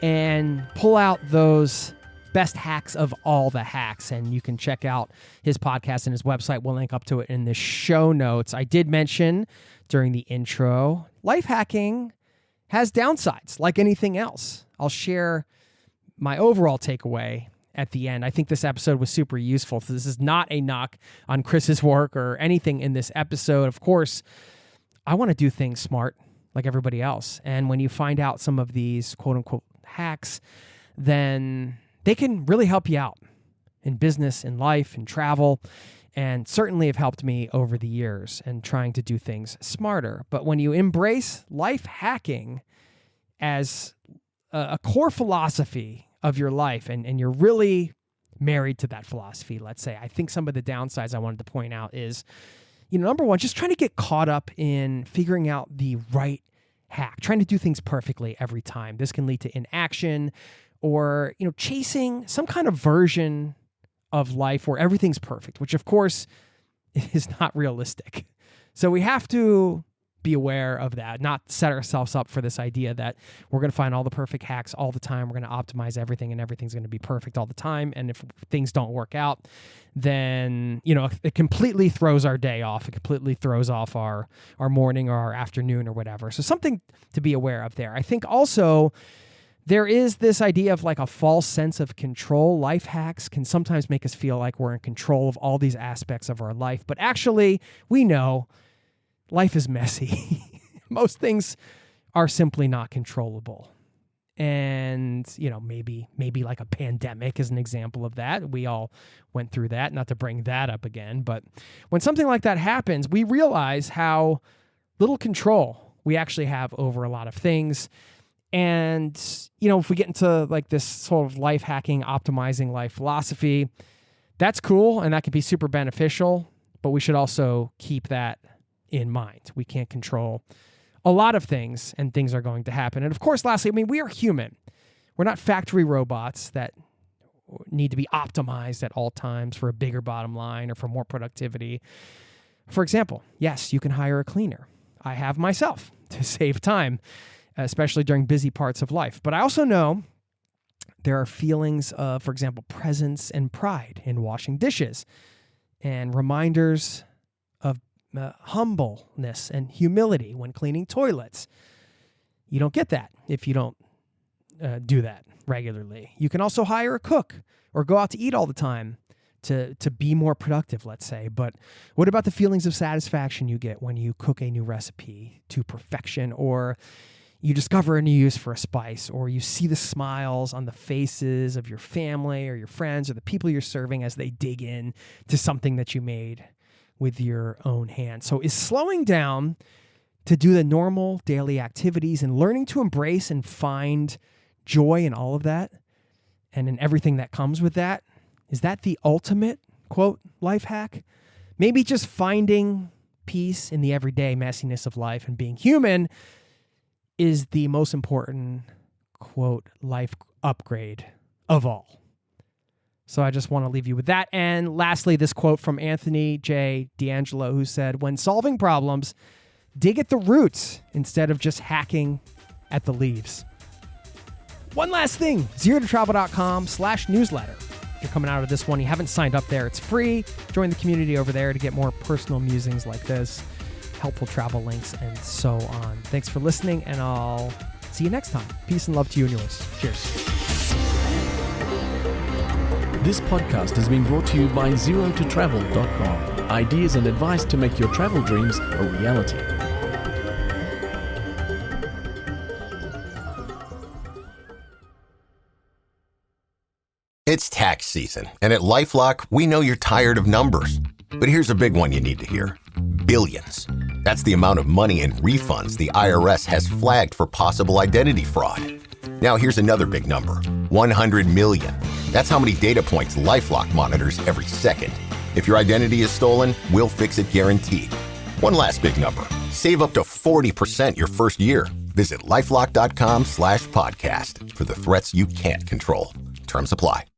and pull out those best hacks of all the hacks. And you can check out his podcast and his website. We'll link up to it in the show notes. I did mention during the intro, life hacking has downsides like anything else. I'll share my overall takeaway at the end. I think this episode was super useful. So this is not a knock on Chris's work or anything in this episode. Of course, I want to do things smart like everybody else. And when you find out some of these quote unquote hacks, then they can really help you out in business, in life, in travel, and certainly have helped me over the years and trying to do things smarter. But when you embrace life hacking as a core philosophy of your life and you're really married to that philosophy, let's say, I think some of the downsides I wanted to point out is, number one, just trying to get caught up in figuring out the right hack, trying to do things perfectly every time. This can lead to inaction or, chasing some kind of version of life where everything's perfect, which of course is not realistic. So we have to be aware of that, not set ourselves up for this idea that we're going to find all the perfect hacks all the time. We're going to optimize everything and everything's going to be perfect all the time. And if things don't work out, then, it completely throws our day off. It completely throws off our morning or our afternoon or whatever. So something to be aware of there. I think also there is this idea of like a false sense of control. Life hacks can sometimes make us feel like we're in control of all these aspects of our life. But actually, we know life is messy. Most things are simply not controllable. And, maybe like a pandemic is an example of that. We all went through that, not to bring that up again. But when something like that happens, we realize how little control we actually have over a lot of things. And, if we get into like this sort of life hacking, optimizing life philosophy, that's cool and that can be super beneficial, but we should also keep that in mind. We can't control a lot of things, and things are going to happen. And of course, lastly, we are human. We're not factory robots that need to be optimized at all times for a bigger bottom line or for more productivity. For example, yes, you can hire a cleaner. I have myself to save time, especially during busy parts of life. But I also know there are feelings of, for example, presence and pride in washing dishes, and reminders of humbleness and humility when cleaning toilets. You don't get that if you don't do that regularly. You can also hire a cook or go out to eat all the time to be more productive, let's say. But what about the feelings of satisfaction you get when you cook a new recipe to perfection, or you discover a new use for a spice, or you see the smiles on the faces of your family or your friends or the people you're serving as they dig in to something that you made with your own hands? So is slowing down to do the normal daily activities and learning to embrace and find joy in all of that and in everything that comes with that, is that the ultimate, quote, life hack? Maybe just finding peace in the everyday messiness of life and being human is the most important, quote, life upgrade of all. So I just want to leave you with that. And lastly, this quote from Anthony J. D'Angelo, who said, "When solving problems, dig at the roots instead of just hacking at the leaves." One last thing, zerototravel.com/newsletter. If you're coming out of this one, you haven't signed up there, it's free. Join the community over there to get more personal musings like this, helpful travel links, and so on. Thanks for listening, and I'll see you next time. Peace and love to you and yours. Cheers. This podcast has been brought to you by zerototravel.com. Ideas and advice to make your travel dreams a reality. It's tax season, and at LifeLock, we know you're tired of numbers. But here's a big one you need to hear. Billions. That's the amount of money in refunds the IRS has flagged for possible identity fraud. Now here's another big number. 100 million. That's how many data points LifeLock monitors every second. If your identity is stolen, we'll fix it guaranteed. One last big number. Save up to 40% your first year. Visit LifeLock.com/podcast for the threats you can't control. Terms apply.